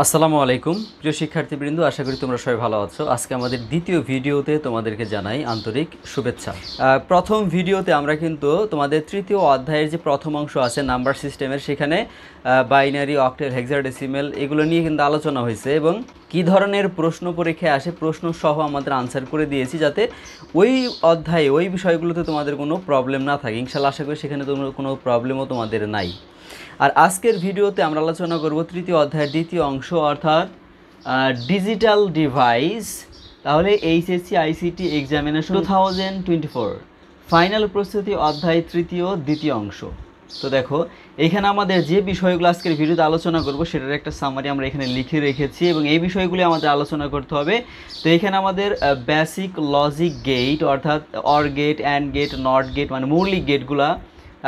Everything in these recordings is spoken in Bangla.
আসসালামু আলাইকুম প্রিয় শিক্ষার্থীবৃন্দ, আশা করি তোমরা সবাই ভালো আছো। আজকে আমাদের দ্বিতীয় ভিডিওতে তোমাদেরকে জানাই আন্তরিক শুভেচ্ছা। প্রথম ভিডিওতে আমরা কিন্তু তোমাদের তৃতীয় অধ্যায়ের যে প্রথম অংশ আছে নাম্বার সিস্টেমের, সেখানে বাইনারি, অক্টেল, হেক্সাডেসিমেল এগুলো নিয়ে কিন্তু আলোচনা হয়েছে এবং কী ধরনের প্রশ্ন পরীক্ষায় আসে প্রশ্ন সহ আমাদের আনসার করে দিয়েছি, যাতে ওই অধ্যায়ে ওই বিষয়গুলোতে তোমাদের কোনো প্রবলেম না থাকে। ইনশাআল্লাহ আশা করি সেখানে কোনো প্রবলেমও তোমাদের নাই। আর আজকের ভিডিওতে আমরা আলোচনা করব তৃতীয় অধ্যায়ের দ্বিতীয় অংশ, অর্থাৎ ডিজিটাল ডিভাইস। তাহলে এইচএসসি আইসিটি এক্সামিনেশন 2024 ফাইনাল প্রস্তুতি অধ্যায় তৃতীয় দ্বিতীয় অংশ। তো দেখো, এখানে আমাদের যে বিষয়গুলো আজকের ভিডিওতে আলোচনা করব সেটার একটা সামারি আমরা এখানে লিখে রেখেছি এবং এই বিষয়গুলি আমাদের আলোচনা করতে হবে। তো এখানে আমাদের বেসিক লজিক গেট, অর্থাৎ or gate, and gate, not gate মানে মৌলিক গেটগুলা।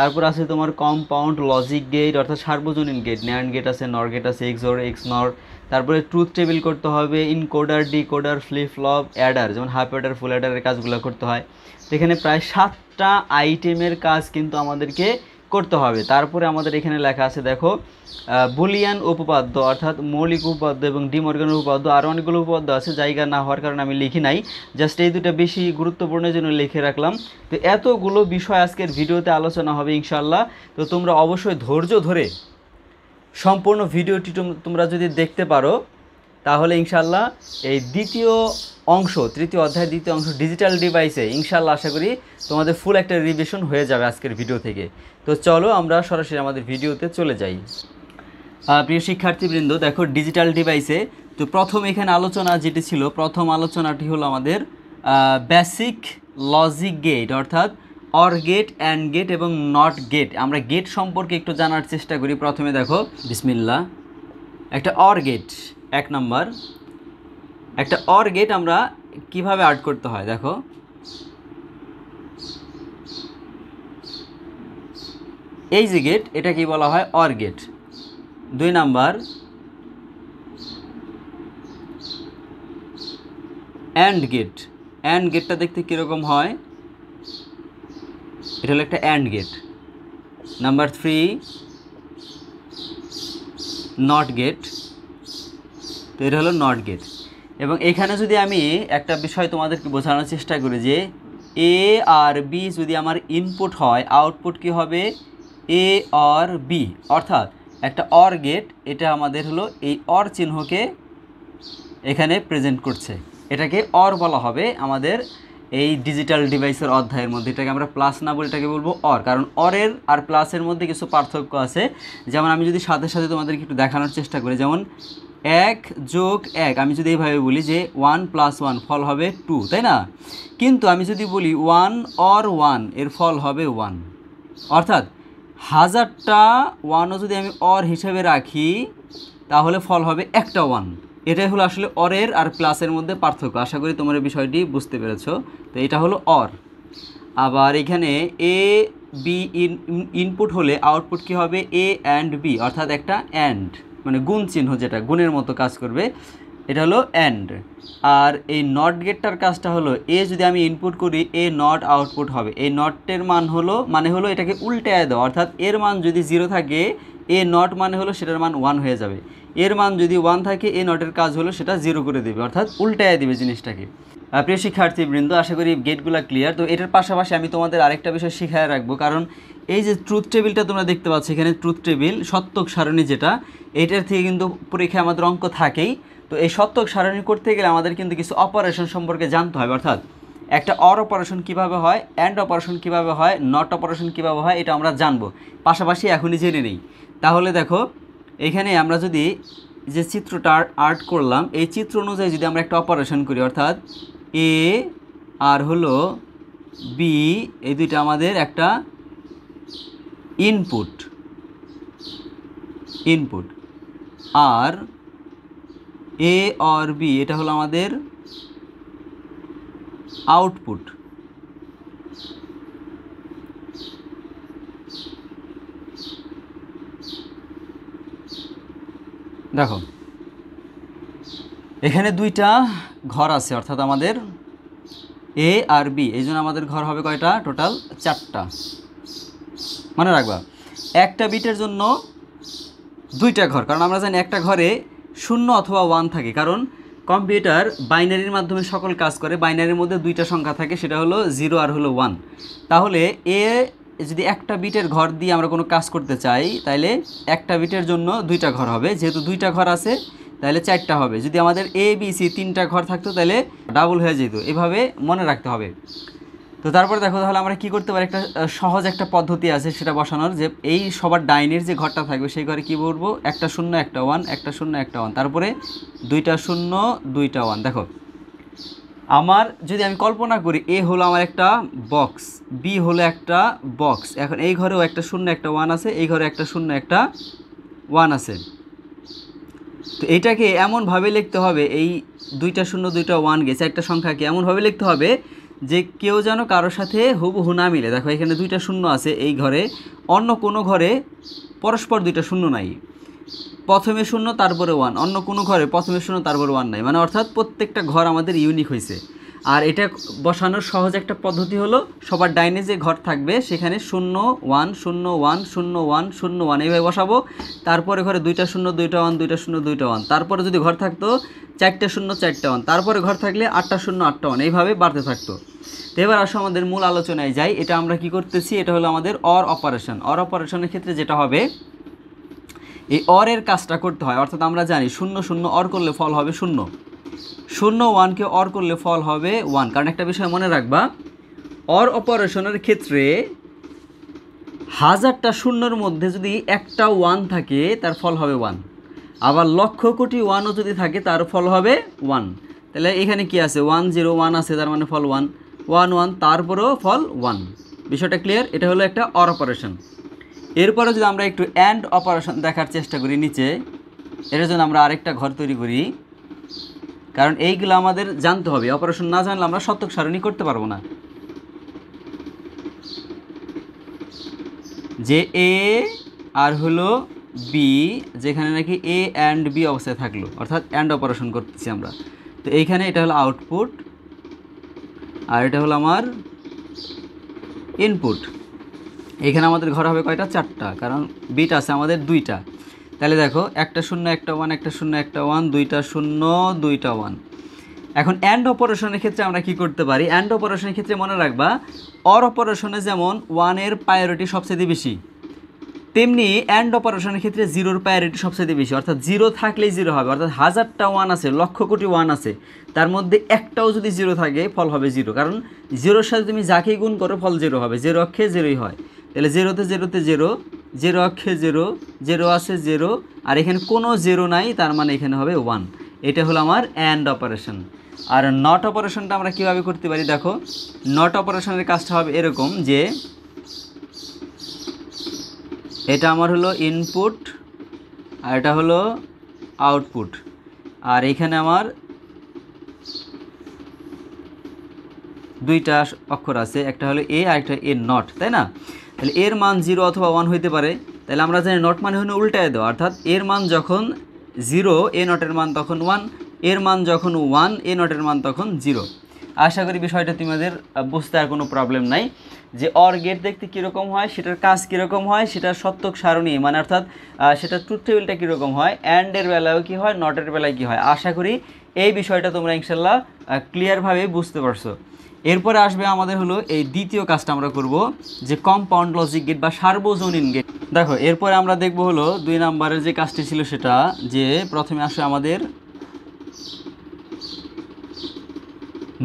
তারপর আছে তোমার কম্পাউন্ড লজিক গেট, অর্থাৎ সার্বজনীন গেট, ন্যান্ড গেট আছে, নর গেট আছে, এক্সর, এক্স নর। তারপরে ট্রুথ টেবিল করতে হবে, encoder, decoder, flip flop, Eder, যেমন হাফ অ্যাডার, ফুল অ্যাডারের কাজগুলো করতে হয়। তো এখানে প্রায় 7টা আইটেমের কাজ কিন্তু আমাদেরকে করতে হবে। তারপরে আমাদের এখানে লেখা আছে দেখো, বুলিয়ান উপপাদ্য, অর্থাৎ মৌলিক উপপাদ্য এবং ডিমর্গান উপপাদ্য। আরও অনেকগুলো উপপাদ্য আছে, জায়গা না হওয়ার কারণে আমি লিখি নাই, জাস্ট এই দুটো বেশি গুরুত্বপূর্ণের জন্য লিখে রাখলাম। তো এতগুলো বিষয় আজকের ভিডিওতে আলোচনা হবে ইনশাআল্লাহ। তো তোমরা অবশ্যই ধৈর্য ধরে সম্পূর্ণ ভিডিওটি তোমরা যদি দেখতে পারো, তাহলে ইনশাআল্লাহ এই দ্বিতীয় অংশ, তৃতীয় অধ্যায়ের দ্বিতীয় অংশ ডিজিটাল ডিভাইসে ইনশাআল্লাহ আশা করি তোমাদের ফুল একটা রিভিশন হয়ে যাবে আজকের ভিডিও থেকে। তো চলো আমরা সরাসরি আমাদের ভিডিওতে চলে যাই। প্রিয় শিক্ষার্থীবৃন্দ, দেখো ডিজিটাল ডিভাইসে তো প্রথম এখানে আলোচনা যেটি ছিল, প্রথম আলোচনাটি হলো আমাদের বেসিক লজিক গেট, অর্থাৎ অর গেট, অ্যান্ড গেট এবং নট গেট। আমরা গেট সম্পর্কে একটু জানার চেষ্টা করি। প্রথমে দেখো, বিসমিল্লাহ, একটা অর গেট, 1 নম্বর একটা অর গেট আমরা কিভাবে আর্ট করতে হয় দেখো। এই যে গেট, এটা কি বলা হয়? Or gate. 2 number and gate. And গেটটা দেখতে কীরকম হয়? এটা হলো একটা and gate. Number 3 not gate. তো এটা হলো নট গেট। এবং এখানে যদি আমি একটা বিষয় তোমাদেরকে বোঝানোর চেষ্টা করি যে এ আর বি যদি আমার ইনপুট হয়, আউটপুট কি হবে? এ আর বি। অর্থাৎ একটা অর গেট, এটা আমাদের হলো এই অর চিহ্নকে এখানে প্রেজেন্ট করছে, এটাকে অর বলা হবে আমাদের এই ডিজিটাল ডিভাইসের অধ্যায়ের মধ্যে। এটাকে আমরা প্লাস না বলে এটাকে বলবো অর, কারণ অরের আর প্লাসের মধ্যে কিছু পার্থক্য আছে। যেমন আমি যদি সাথে সাথে তোমাদেরকে একটু দেখানোর চেষ্টা করি, যেমন 1 যোগ 1 আমি যদি এইভাবে বলি যে 1 + 1 ফল হবে 2, তাই না? কিন্তু আমি যদি বলি 1 অর 1 এর ফল হবে 1। অর্থাৎ 1000টা 1ও যদি আমি অর হিসেবে রাখি তাহলে ফল হবে একটা 1। এটাই হলো আসলে অরের আর প্লাসের মধ্যে পার্থক্য। আশা করি তোমরা বিষয়টি বুঝতে পেরেছো। তো এটা হলো অর। আবার এখানে এ বি ইনপুট হলে আউটপুট কি হবে? এ অ্যান্ড বি, অর্থাৎ একটা অ্যান্ড মানে গুণ চিহ্ন, যেটা গুণের মতো কাজ করবে, এটা হলো অ্যান্ড। আর এই নট গেটটার কাজটা হলো এ যদি আমি ইনপুট করি এ নট আউটপুট হবে। এই নটের মান হলো মানে হলো এটাকে উল্টায় দেওয়া, অর্থাৎ এর মান যদি 0 থাকে এ নট মানে হলো সেটার মান 1 হয়ে যাবে। এর মান যদি 1 থাকে এ নটের কাজ হলো সেটা 0 করে দেবে, অর্থাৎ উল্টায় দেবে জিনিসটাকে। প্রিয় শিক্ষার্থীবৃন্দ, আশা করি গেটগুলো ক্লিয়ার। তো এটার পাশাপাশি আমি তোমাদের আরেকটা বিষয় শিখায় রাখবো, কারণ এই যে ট্রুথ টেবিলটা তোমরা দেখতে পাচ্ছ এখানে, ট্রুথ টেবিল সত্যক সারণী যেটা, এটার থেকে কিন্তু পরীক্ষায় আমাদের অঙ্ক থাকেই। তো এই সত্যক সারণী করতে গেলে আমাদের কিন্তু কিছু অপারেশন সম্পর্কে জানতে হবে, অর্থাৎ একটা অর অপারেশন কীভাবে হয়, অ্যান্ড অপারেশন কীভাবে হয়, নট অপারেশন কীভাবে হয়, এটা আমরা জানবো। পাশাপাশি এখনই জেনে নেই। তাহলে দেখো, এখানে আমরা যদি যে চিত্রটা আর্ট করলাম, এই চিত্র অনুযায়ী যদি আমরা একটা অপারেশন করি, অর্থাৎ এ আর হলো বি, এই দুইটা আমাদের একটা ইনপুট আর এ আর বি এটা হলো আমাদের আউটপুট। দেখো, এখানে 2টা ঘর আছে, অর্থাৎ আমাদের এ আর বি, এই জন্য আমাদের ঘর হবে কয়টা? টোটাল 4টা। মনে রাখবা, একটা বিটের জন্য 2টা ঘর, কারণ আমরা জানি একটা ঘরে শূন্য অথবা 1 থাকে, কারণ কম্পিউটার বাইনারির মাধ্যমে সকল কাজ করে। বাইনারির মধ্যে দুইটা সংখ্যা থাকে, সেটা হলো 0 আর হলো 1। তাহলে এ যদি একটা বিটের ঘর দিয়ে আমরা কোনো কাজ করতে চাই, তাহলে একটা বিটের জন্য দুইটা ঘর হবে, যেহেতু দুইটা ঘর আছে তাহলে 4টা হবে। যদি আমাদের এ বি সি 3টা ঘর থাকতো তাহলে ডাবল হয়ে যেত। এভাবে মনে রাখতে হবে। তো তারপরে দেখো, তাহলে আমরা কি করতে পারি, একটা সহজ একটা পদ্ধতি আছে সেটা বসানোর, যে এই সবার ডাইনের যে ঘরটা থাকবে সেই ঘরে কী বলবো, একটা 0 একটা 1, একটা 0 একটা 1, তারপরে 2টা 0 2টা 1। দেখো আমার যদি আমি কল্পনা করি, এ হলো আমার একটা বক্স, বি হলো একটা বক্স, এখন এই ঘরেও একটা 0 একটা 1 আছে, এই ঘরে একটা 0 একটা 1 আছে। তো এইটাকে এমনভাবে লিখতে হবে, এই 2টা 0 2টা 1 গেছে একটা সংখ্যাকে এমনভাবে লিখতে হবে যে কেউ যেন কারোর সাথে হুবহু না মিলে। দেখো এখানে 2টা 0 আছে এই ঘরে, অন্য কোনো ঘরে পরস্পর 2টা 0 নাই, প্রথমে 0 তারপরে 1, অন্য কোনো ঘরে প্রথমে 0 তারপরে 1 নাই, মানে অর্থাৎ প্রত্যেকটা ঘর আমাদের ইউনিক হয়েছে। আর এটা বসানোর সহজ একটা পদ্ধতি হলো, সবার ডাইনে যে ঘর থাকবে সেখানে 0 1 0 1 0 1 0 1 এইভাবে বসাবো। তারপরে ঘরে 2টা 0 2টা 1 2টা 0 2টা 1, তারপরে যদি ঘর থাকতো 4টা 0 4টা 1, তারপরে ঘর থাকলে 8টা 0 8টা 1, এইভাবে বাড়তে থাকতো। তো এবার আসো আমাদের মূল আলোচনায় যাই। এটা আমরা কি করতেছি, এটা হলো আমাদের অর অপারেশন। অর অপারেশনের ক্ষেত্রে যেটা হবে, এই অরের কাজটা করতে হয়, অর্থাৎ আমরা জানি 0 0 অর করলে ফল হবে 0, 0 1কে অর করলে ফল হবে 1। কারণ একটা বিষয় মনে রাখবা, অর অপারেশনের ক্ষেত্রে 1000টা শূন্যর মধ্যে যদি একটা 1 থাকে তার ফল হবে 1, আবার লক্ষ কোটি 1ও যদি থাকে তার ফল হবে 1। তাহলে এখানে কি আছে, 1 0 1 আছে, তার মানে ফল 1 1 1, তারপরেও ফল 1। বিষয়টা ক্লিয়ার? এটা হলো একটা অর অপারেশন। এরপরে যদি আমরা একটু অ্যান্ড অপারেশন দেখার চেষ্টা করি নিচে, এটার জন্য আমরা আরেকটা ঘর তৈরি করি, কারণ এইগুলো আমাদের জানতে হবে। অপারেশন না জানলে আমরা শতক সারণী করতে পারবো না। যে এ আর হলো বি, যেখানে নাকি এ অ্যান্ড বি অবস্থায় থাকলো, অর্থাৎ অ্যান্ড অপারেশন করতেছি আমরা। তো এইখানে এটা হলো আউটপুট আর এটা হলো আমার ইনপুট। এখানে আমাদের ঘর হবে কয়টা, 4টা, কারণ বিট আছে আমাদের 2টা। তাহলে দেখো একটা 0 একটা 1 একটা 0 একটা 1 2টা 0 2টা 1। এখন অ্যান্ড অপারেশনের ক্ষেত্রে আমরা কি করতে পারি, অ্যান্ড অপারেশনের ক্ষেত্রে মনে রাখবা, অর অপারেশনে যেমন 1-এর প্রায়োরিটি সবচেয়ে বেশি, তেমনি অ্যান্ড অপারেশনের ক্ষেত্রে 0-র প্রায়োরিটি সবচেয়ে বেশি। অর্থাৎ 0 থাকলেই 0 হবে, অর্থাৎ 1000টা 1 আছে, লক্ষ কোটি 1 আছে, তার মধ্যে একটাও যদি 0 থাকে ফল হবে 0, কারণ 0-র সাথে তুমি যাকেই গুণ করো ফল 0 হবে, 0 অক্ষে 0ই হয়। তাহলে 0তে 0তে 0, 0 অক্ষে 0, 0 আছে 0, আর এখানে কোনো 0 নাই, তার মানে এখানে হবে 1। এটা হলো আমার অ্যান্ড অপারেশন। আর নট অপারেশনটা আমরা কীভাবে করতে পারি, দেখো নট অপারেশনের কাজটা হবে এরকম, যে এটা আমার হলো ইনপুট আর এটা হলো আউটপুট, আর এখানে আমার 2টা অক্ষর আছে, একটা হলো এ আর একটা এ নট, তাই না? তাহলে এর মান 0 অথবা 1 হইতে পারে। তাহলে আমরা জানি নট মানে হলো উল্টায় দেওয়া, অর্থাৎ এর মান যখন 0 এ নটের মান তখন 1, এর মান যখন 1 এ নটের মান তখন 0। আশা করি বিষয়টা তোমাদের বুঝতে আর কোনো প্রবলেম নাই, যে অর গেট দেখতে কীরকম হয়, সেটার কাজ কীরকম হয়, সেটার সত্যক সারণী মানে অর্থাৎ সেটার ট্রুথ টেবিলটা কীরকম হয়, অ্যান্ডের বেলায়ও কী হয়, নটের বেলায় কী হয়। আশা করি এই বিষয়টা তোমরা ইনশাল্লাহ ক্লিয়ারভাবে বুঝতে পারছো। এরপরে আসবে আমাদের হলো এই দ্বিতীয় কাজটা আমরা করব, যে কম্পাউন্ড লজিক গেট বা সার্বজনীন গেট। দেখো এরপরে আমরা দেখব হলো 2 নম্বরের যে কাজটি ছিল সেটা, যে প্রথমে আসে আমাদের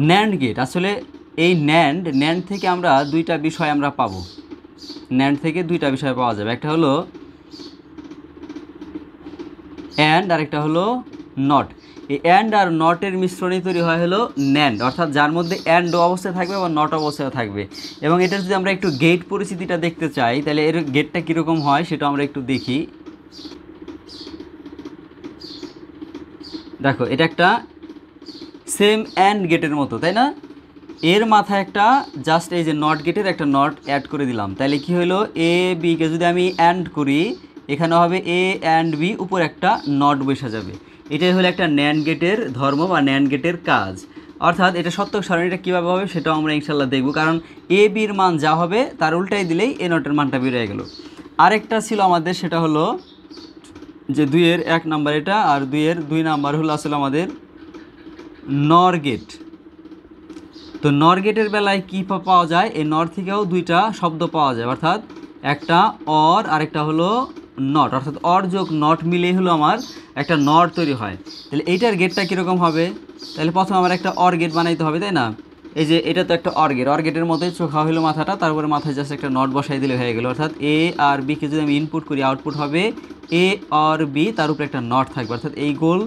ন্যান্ড গেট। আসলে এই ন্যান্ড থেকে আমরা 2টা বিষয় আমরা পাবো, ন্যান্ড থেকে 2টা বিষয় পাওয়া যাবে, একটা হলো অ্যান্ড আর একটা হলো নট। এই অ্যান্ড আর নটের মিশ্রণে তৈরি হয় হলো ন্যান্ড, অর্থাৎ যার মধ্যে অ্যান্ড অবস্থায় থাকবে বা নট অবস্থায় থাকবে। এবং এটা যদি আমরা একটু গেট পরিস্থিতিটা দেখতে চাই, তাহলে এর গেটটা কীরকম হয় সেটা আমরা একটু দেখি। দেখো এটা একটা সেম অ্যান্ড গেটের মতো, তাই না? এর মাথায় একটা জাস্ট এই যে নট গেটের একটা নট অ্যাড করে দিলাম, তাহলে কি হলো, এ বিকে যদি আমি অ্যান্ড করি, এখানে হবে এ অ্যান্ড বি, উপর একটা নট বসে যাবে। এটাই হলো একটা ন্যান্ড গেটের ধর্ম বা ন্যান্ড গেটের কাজ। অর্থাৎ এটা সত্যক সারণীটা কীভাবে হবে সেটাও আমরা ইনশাল্লাহ দেখব, কারণ এ বির মান যা হবে তার উল্টাই দিলেই এ নটের মানটা বেরিয়ে গেল। আরেকটা ছিল আমাদের, সেটা হলো যে 2-এর 1 নাম্বার এটা, আর 2-এর 2 নাম্বার হলো আসলে আমাদের নর গেট। তো নর গেটের বেলায় কী পাওয়া যায়, এই নর থেকেও দুইটা শব্দ পাওয়া যায়, অর্থাৎ একটা অর আরেকটা হলো নট, অর্থাৎ অর যোগ নট মিলেই হলো আমার একটা নট তৈরি হয়। তাহলে এইটার গেটটা কীরকম হবে, তাহলে প্রথমে আমার একটা অর গেট বানাইতে হবে, তাই না? এই যে এটা তো একটা অর গেটের মতোই চোখা হলো মাথাটা, তারপরে মাথায় জাস্ট একটা নট বসাই দিলে হয়ে গেল। অর্থাৎ এ আর বিকে যদি আমি ইনপুট করি, আউটপুট হবে এ আর বি, তার উপরে একটা নট থাকবে, অর্থাৎ এই গোল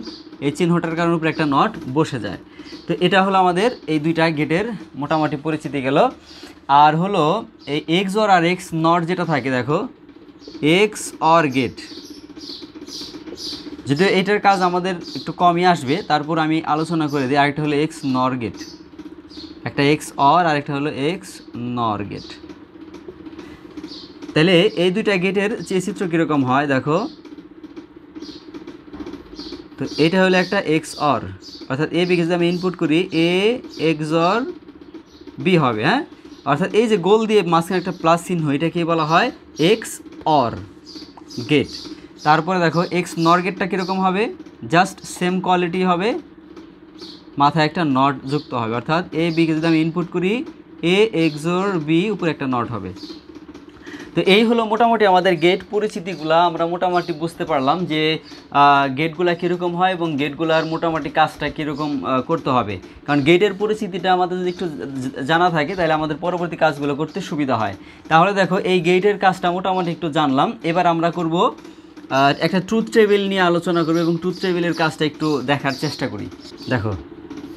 এই চিহ্নটার কারণে উপরে একটা নট বসে যায়। তো এটা হলো আমাদের এই দুইটা গেটের মোটামুটি পরিচিতি গেল। আর হলো এই এক্স অর আর এক্স নট যেটা থাকে, দেখো এক্স অর গেট, যদিও এটার কাজ আমাদের একটু কমই আসবে, তারপর আমি আলোচনা করে দিই। আরেকটা হলো এক্স নর গেট, একটা এক্স অর আরেকটা হলো এক্স নর গেট। তাহলে এই দুইটা গেটের চিত্র কীরকম হয় দেখো। তো এটা হলো একটা এক্স অর, অর্থাৎ এ বিকে যদি আমি ইনপুট করি এ এক্স অর বি হবে, হ্যাঁ। অর্থাৎ এই যে গোল দিয়ে মাঝখানে একটা প্লাস চিহ্ন, এটাকে বলা হয় এক্স অর গেট। তারপরে দেখো এক্স নর গেটটা কীরকম হবে, জাস্ট সেম কোয়ালিটি হবে, মাথায় একটা নট যুক্ত হবে, অর্থাৎ এ বিকে যদি আমি ইনপুট করি এ এক্স অর বি, উপরে একটা নট হবে। তো এই হলো মোটামুটি আমাদের গেট পরিচিতিগুলো, আমরা মোটামুটি বুঝতে পারলাম যে গেটগুলো কীরকম হয় এবং গেটগুলোর মোটামুটি কাজটা কীরকম করতে হবে। কারণ গেটের পরিচিতিটা আমাদের যদি একটু জানা থাকে, তাহলে আমাদের পরবর্তী কাজগুলো করতে সুবিধা হয়। তাহলে দেখো এই গেটের কাজটা মোটামুটি একটু জানলাম। এবার আমরা করব একটা ট্রুথ টেবিল নিয়ে আলোচনা করব এবং ট্রুথ টেবিলের কাজটা একটু দেখার চেষ্টা করি। দেখো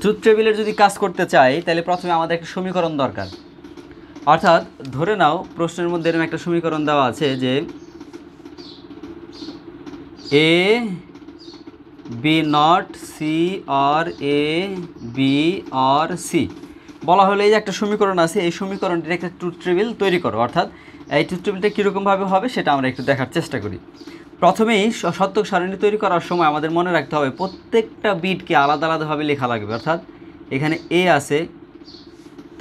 ট্রুথ টেবিলের যদি কাজ করতে চাই, তাহলে প্রথমে আমাদের একটা সমীকরণ দরকার। অর্থাৎ ধরে নাও প্রশ্নের মধ্যে এরকম একটা সমীকরণ দেওয়া আছে যে A B not C or A B or C বলা হলে এই যে একটা সমীকরণ আছে, এই সমীকরণটির একটা ট্রুথ টেবিল তৈরি করো। অর্থাৎ এই ট্রুথ টেবিলটা কীরকমভাবে হবে সেটা আমরা একটু দেখার চেষ্টা করি। প্রথমেই সত্যক সারণী তৈরি করার সময় আমাদের মনে রাখতে হবে প্রত্যেকটা বিটকে আলাদা আলাদাভাবে লেখা লাগবে। অর্থাৎ এখানে এ আছে,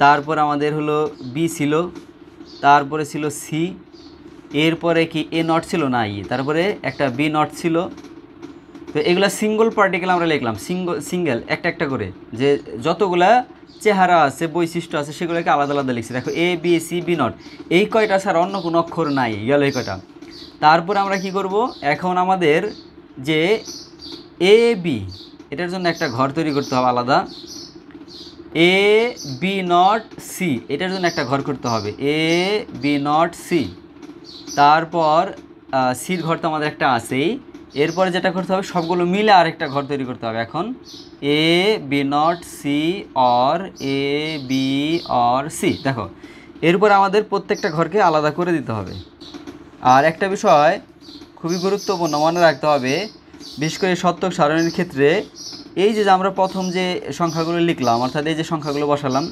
তারপর আমাদের হলো বি ছিল, তারপরে ছিল সি, এরপরে কি এ নট ছিল না ই, তারপরে একটা বি নট ছিল। তো এগুলা সিঙ্গল পার্টিকেল আমরা লিখলাম, সিঙ্গেল একটা একটা করে, যে যতগুলা চেহারা আছে বৈশিষ্ট্য আছে সেগুলোকে আলাদা আলাদা লিখছি। দেখো A B C B not, এই কয়টা ছাড়া অন্য কোনো অক্ষর নাই, গেল এই কয়টা। তারপর আমরা কি করব, এখন আমাদের যে এ বি, এটার জন্য একটা ঘর তৈরি করতে হবে আলাদা। এ বি নট সি, এটার জন্য একটা ঘর করতে হবে, এ বি নট সি। তারপর সির ঘর তো আমাদের একটা আছেই, এরপরে যেটা করতে হবে সবগুলো মিলে আরেকটা ঘর তৈরি করতে হবে। এখন A B not C or A B or C, দেখো এরপর আমাদের প্রত্যেকটা ঘরকে আলাদা করে দিতে হবে। আর একটা বিষয় খুবই গুরুত্বপূর্ণ মনে রাখতে হবে, বিশেষ করে সত্যক সারণীর ক্ষেত্রে, এই যে আমরা প্রথম যে সংখ্যাগুলো লিখলাম, অর্থাৎ এই যে সংখ্যাগুলো বসালাম,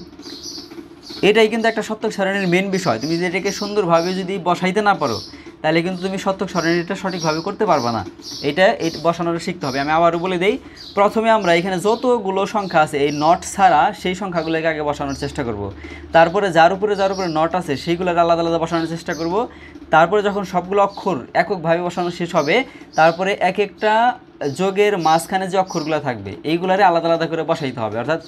এটাই কিন্তু একটা সত্যক সারণীর মেন বিষয়। তুমি যদি এটাকে সুন্দরভাবে যদি বসাইতে না পারো, তাহলে কিন্তু তুমি সত্যক সারণীটা সঠিকভাবে করতে পারবে না। এটা বসানোটা শিখতে হবে। আমি আবারও বলে দিই, প্রথমে আমরা এখানে যতগুলো সংখ্যা আছে এই নট ছাড়া সেই সংখ্যাগুলোকে আগে বসানোর চেষ্টা করব। তারপরে যার উপরে নট আছে সেইগুলোর আলাদা আলাদা বসানোর চেষ্টা করব। তারপরে যখন সবগুলো অক্ষর এককভাবে বসানো শেষ হবে, তারপরে এক একটা যোগের মাঝখানে যে অক্ষরগুলো থাকবে এইগুলারে আলাদা আলাদা করে বসাইতে হবে। অর্থাৎ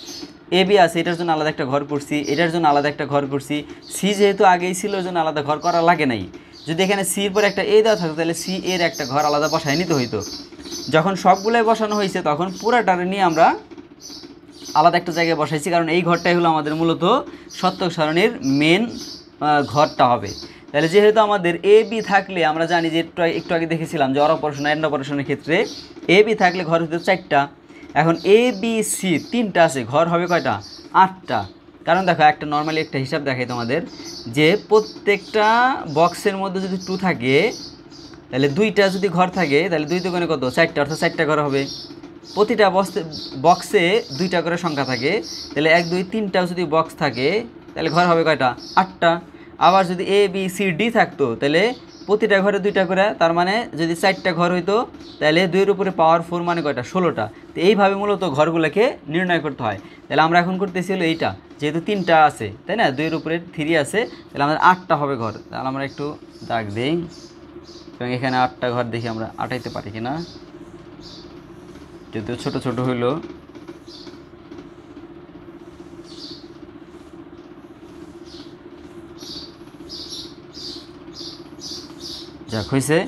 এ বি আছে, এটার জন্য আলাদা একটা ঘর করছি, এটার জন্য আলাদা একটা ঘর করছি, সি যেহেতু আগেই ছিল ওই জন্য আলাদা ঘর করা লাগে নাই। যদি এখানে সির পরে একটা এ দেওয়া থাকতো, তাহলে সি এর একটা ঘর আলাদা বসাই নিতে হইতো। যখন সবগুলোই বসানো হয়েছে তখন পুরাটারে নিয়ে আমরা আলাদা একটা জায়গায় বসাইছি, কারণ এই ঘরটাই হলো আমাদের মূলত সত্যক সারণীর মেন ঘরটা হবে। তাহলে যেহেতু আমাদের এ বি থাকলে, আমরা জানি যে একটু আগে দেখেছিলাম যে অর অপারেশন এন্ড অপারেশনের ক্ষেত্রে এ বি থাকলে ঘর হতে 4টা। এখন এ বি সি 3টা আছে, ঘর হবে কয়টা? 8টা। কারণ দেখো একটা নর্মালি একটা হিসাব দেখাই তোমাদের, যে প্রত্যেকটা বক্সের মধ্যে যদি 2 থাকে, তাহলে 2টা যদি ঘর থাকে, তাহলে 2 দুগুণে কত? 4টা, অর্থাৎ 4টা ঘর হবে। প্রতিটা বক্সে 2টা করে সংখ্যা থাকে, তাহলে 1 2 3টা যদি বক্স থাকে, তাহলে ঘর হবে কয়টা? 8টা। আবার যদি এ বি সি ডি থাকতো, তাহলে প্রতিটা ঘরে 2টা করে, তার মানে যদি 4টা ঘর হইতো, তাহলে 2-এর উপরে পাওয়ার 4 মানে কয়টা? 16টা। তো এইভাবে মূলত ঘরগুলোকে নির্ণয় করতে হয়। তাহলে আমরা এখন করতেছি হলো এইটা, যেহেতু 3টা আছে, তাই না, 2-এর উপরে 3 আছে, তাহলে আমাদের 8টা হবে ঘর। তাহলে আমরা একটু দাগ দিই। এবং এখানে 8টা ঘর দেখি আমরা আটাইতে পারি কিনা, যদিও ছোট ছোট হইলো। যাক হয়েছে,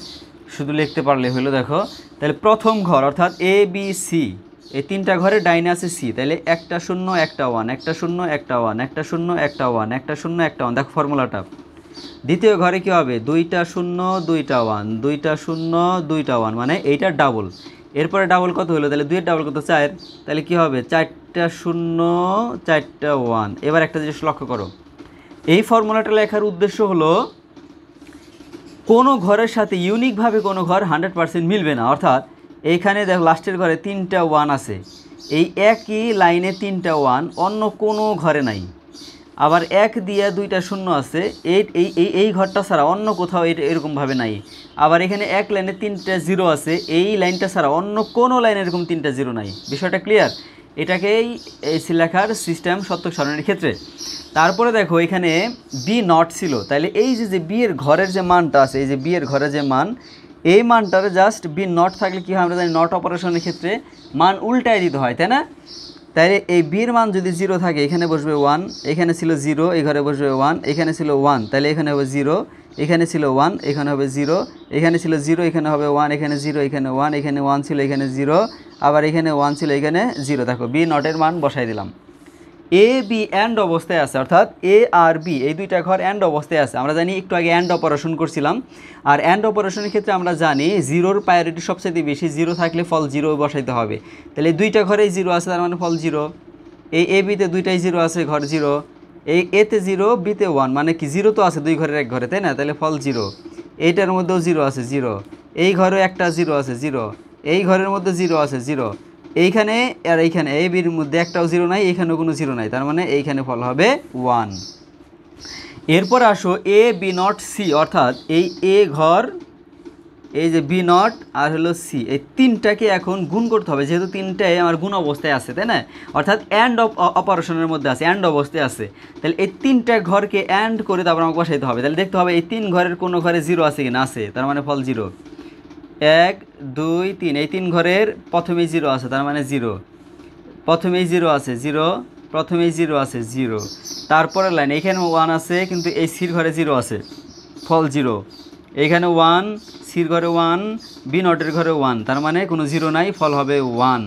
শুধু লিখতে পারলে হইলো। দেখো তাহলে প্রথম ঘর অর্থাৎ এ বি সি, এই 3টা ঘরে ডাইনে আছে সি, তাহলে 1টা 0 1টা 1, 1টা 0 1টা 1, 1টা 0 1টা 1, 1টা 0 1টা 1। দেখো ফর্মুলাটা। দ্বিতীয় ঘরে কি হবে? 2টা 0 2টা 1, 2টা 0 2টা 1, মানে এইটা ডাবল। এরপরে ডাবল কত হলো? তাহলে 2 এর ডাবল কত? 4। তাহলে কি হবে? 4টা 0 4টা 1। এবার একটা জিনিস লক্ষ্য করো, এই ফর্মুলাটা লেখার উদ্দেশ্য হলো কোনো ঘরের সাথে ইউনিকভাবে কোনো ঘর 100% মিলবে না। অর্থাৎ এইখানে দেখো লাস্টের ঘরে 3টা 1 আছে, এই একই লাইনে 3টা 1 অন্য কোনো ঘরে নাই। আবার 1 দিয়ে 2টা 0 আছে, এই ঘরটা ছাড়া অন্য কোথাও এরকমভাবে নাই। আবার এখানে এক লাইনে 3টা 0 আছে, এই লাইনটা ছাড়া অন্য কোনো লাইনে এরকম 3টা 0 নাই। বিষয়টা ক্লিয়ার? এটাকেই এই লেখার সিস্টেম সত্যক সারণীর ক্ষেত্রে। তারপরে দেখো এখানে বি নট ছিল, তাহলে এই যে বি এর ঘরের যে মানটা আছে, এই যে বি এর ঘরের যে মান, এই মানটার জাস্ট বি নট থাকলে কী হয় আমরা জানি, নট অপারেশনের ক্ষেত্রে মান উল্টায় দিতে হয়, তাই না? তাইলে এই বির মান যদি 0 থাকে এখানে বসবে 1, এখানে ছিল 0 এই ঘরে বসবে 1, এখানে ছিল 1 তাহলে এখানে হবে 0, এখানে ছিল 1 এখানে হবে 0, এখানে ছিল 0 এখানে হবে 1, এখানে 0 এখানে 1, এখানে 1 ছিল এখানে 0, আবার এখানে 1 ছিল এখানে 0। দেখো বি নটের মান বসাই দিলাম। এ বি অ্যান্ড অবস্থায় আছে, অর্থাৎ এ আর বি এই 2টা ঘর অ্যান্ড অবস্থায় আছে। আমরা জানি একটু আগে অ্যান্ড অপারেশন করছিলাম, আর অ্যান্ড অপারেশনের ক্ষেত্রে আমরা জানি 0-র প্রায়োরিটি সবচেয়ে বেশি, 0 থাকলে ফল 0 বসাইতে হবে। তাহলে 2টা ঘরেই 0 আছে, তার মানে ফল 0। এই এ বিতে 2টাই 0 আছে, ঘর 0। এই এতে 0 বিতে 1, মানে কি 0 তো আছে 2 ঘরের এক ঘরে, তাই না? তাহলে ফল 0। এইটার মধ্যেও 0 আছে 0, এই ঘরে একটা 0 আছে 0, এই ঘরের মধ্যে 0 আছে 0, এইখানে আর এইখানে এই বির মধ্যে একটাও 0 নাই, এইখানেও কোনো 0 নাই, তার মানে এইখানে ফল হবে 1। এরপর আসো এ বি নট সি, অর্থাৎ এই এ ঘর, এই যে বি নট আর হলো সি, এই 3টাকে এখন গুণ করতে হবে, যেহেতু 3টাই আমার গুণ অবস্থায় আছে, তাই না? অর্থাৎ অ্যান্ড অপারেশনের মধ্যে আছে, অ্যান্ড অবস্থায় আছে। তাহলে এই 3টা ঘরকে অ্যান্ড করে তারপর আমাকে বসাইতে হবে। তাহলে দেখতে হবে এই 3 ঘরের কোনো ঘরে 0 আছে কিনা, আছে, তার মানে ফল 0। 1 2 3, এই 3 ঘরের প্রথমেই 0 আছে, তার মানে 0। প্রথমেই 0 আছে 0, প্রথমেই 0 আছে 0। তারপরের লাইন এখানে 1 আছে, কিন্তু এই সির ঘরে 0 আছে, ফল 0। এইখানে 1, সির ঘরে 1, বি নটের ঘরে 1, তার মানে কোনো 0 নাই, ফল হবে 1।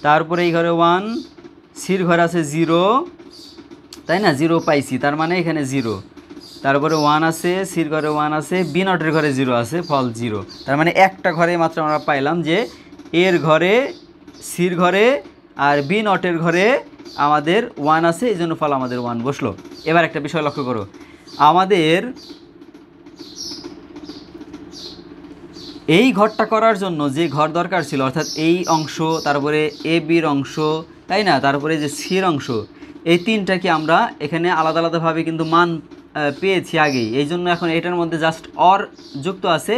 তারপরে এই ঘরে 1, সির ঘরে আছে 0, তাই না? 0 পাইছি, তার মানে এখানে 0। তারপরে 1 আছে, সির ঘরে 1 আছে, বি নটের ঘরে 0 আছে, ফল 0। তার মানে একটা ঘরে মাত্র আমরা পাইলাম যে এর ঘরে, সির ঘরে আর বি নটের ঘরে আমাদের 1 আছে, এই জন্য ফল আমাদের 1 বসলো। এবার একটা বিষয় লক্ষ্য করো, আমাদের এই ঘরটা করার জন্য যে ঘর দরকার ছিল, অর্থাৎ এই অংশ, তারপরে এ বির অংশ, তাই না? তারপরে যে সির অংশ, এই 3টাকে আমরা এখানে আলাদা আলাদাভাবে কিন্তু মান পেয়েছি আগেই, এই জন্য এখন এটার মধ্যে জাস্ট অর যুক্ত আছে।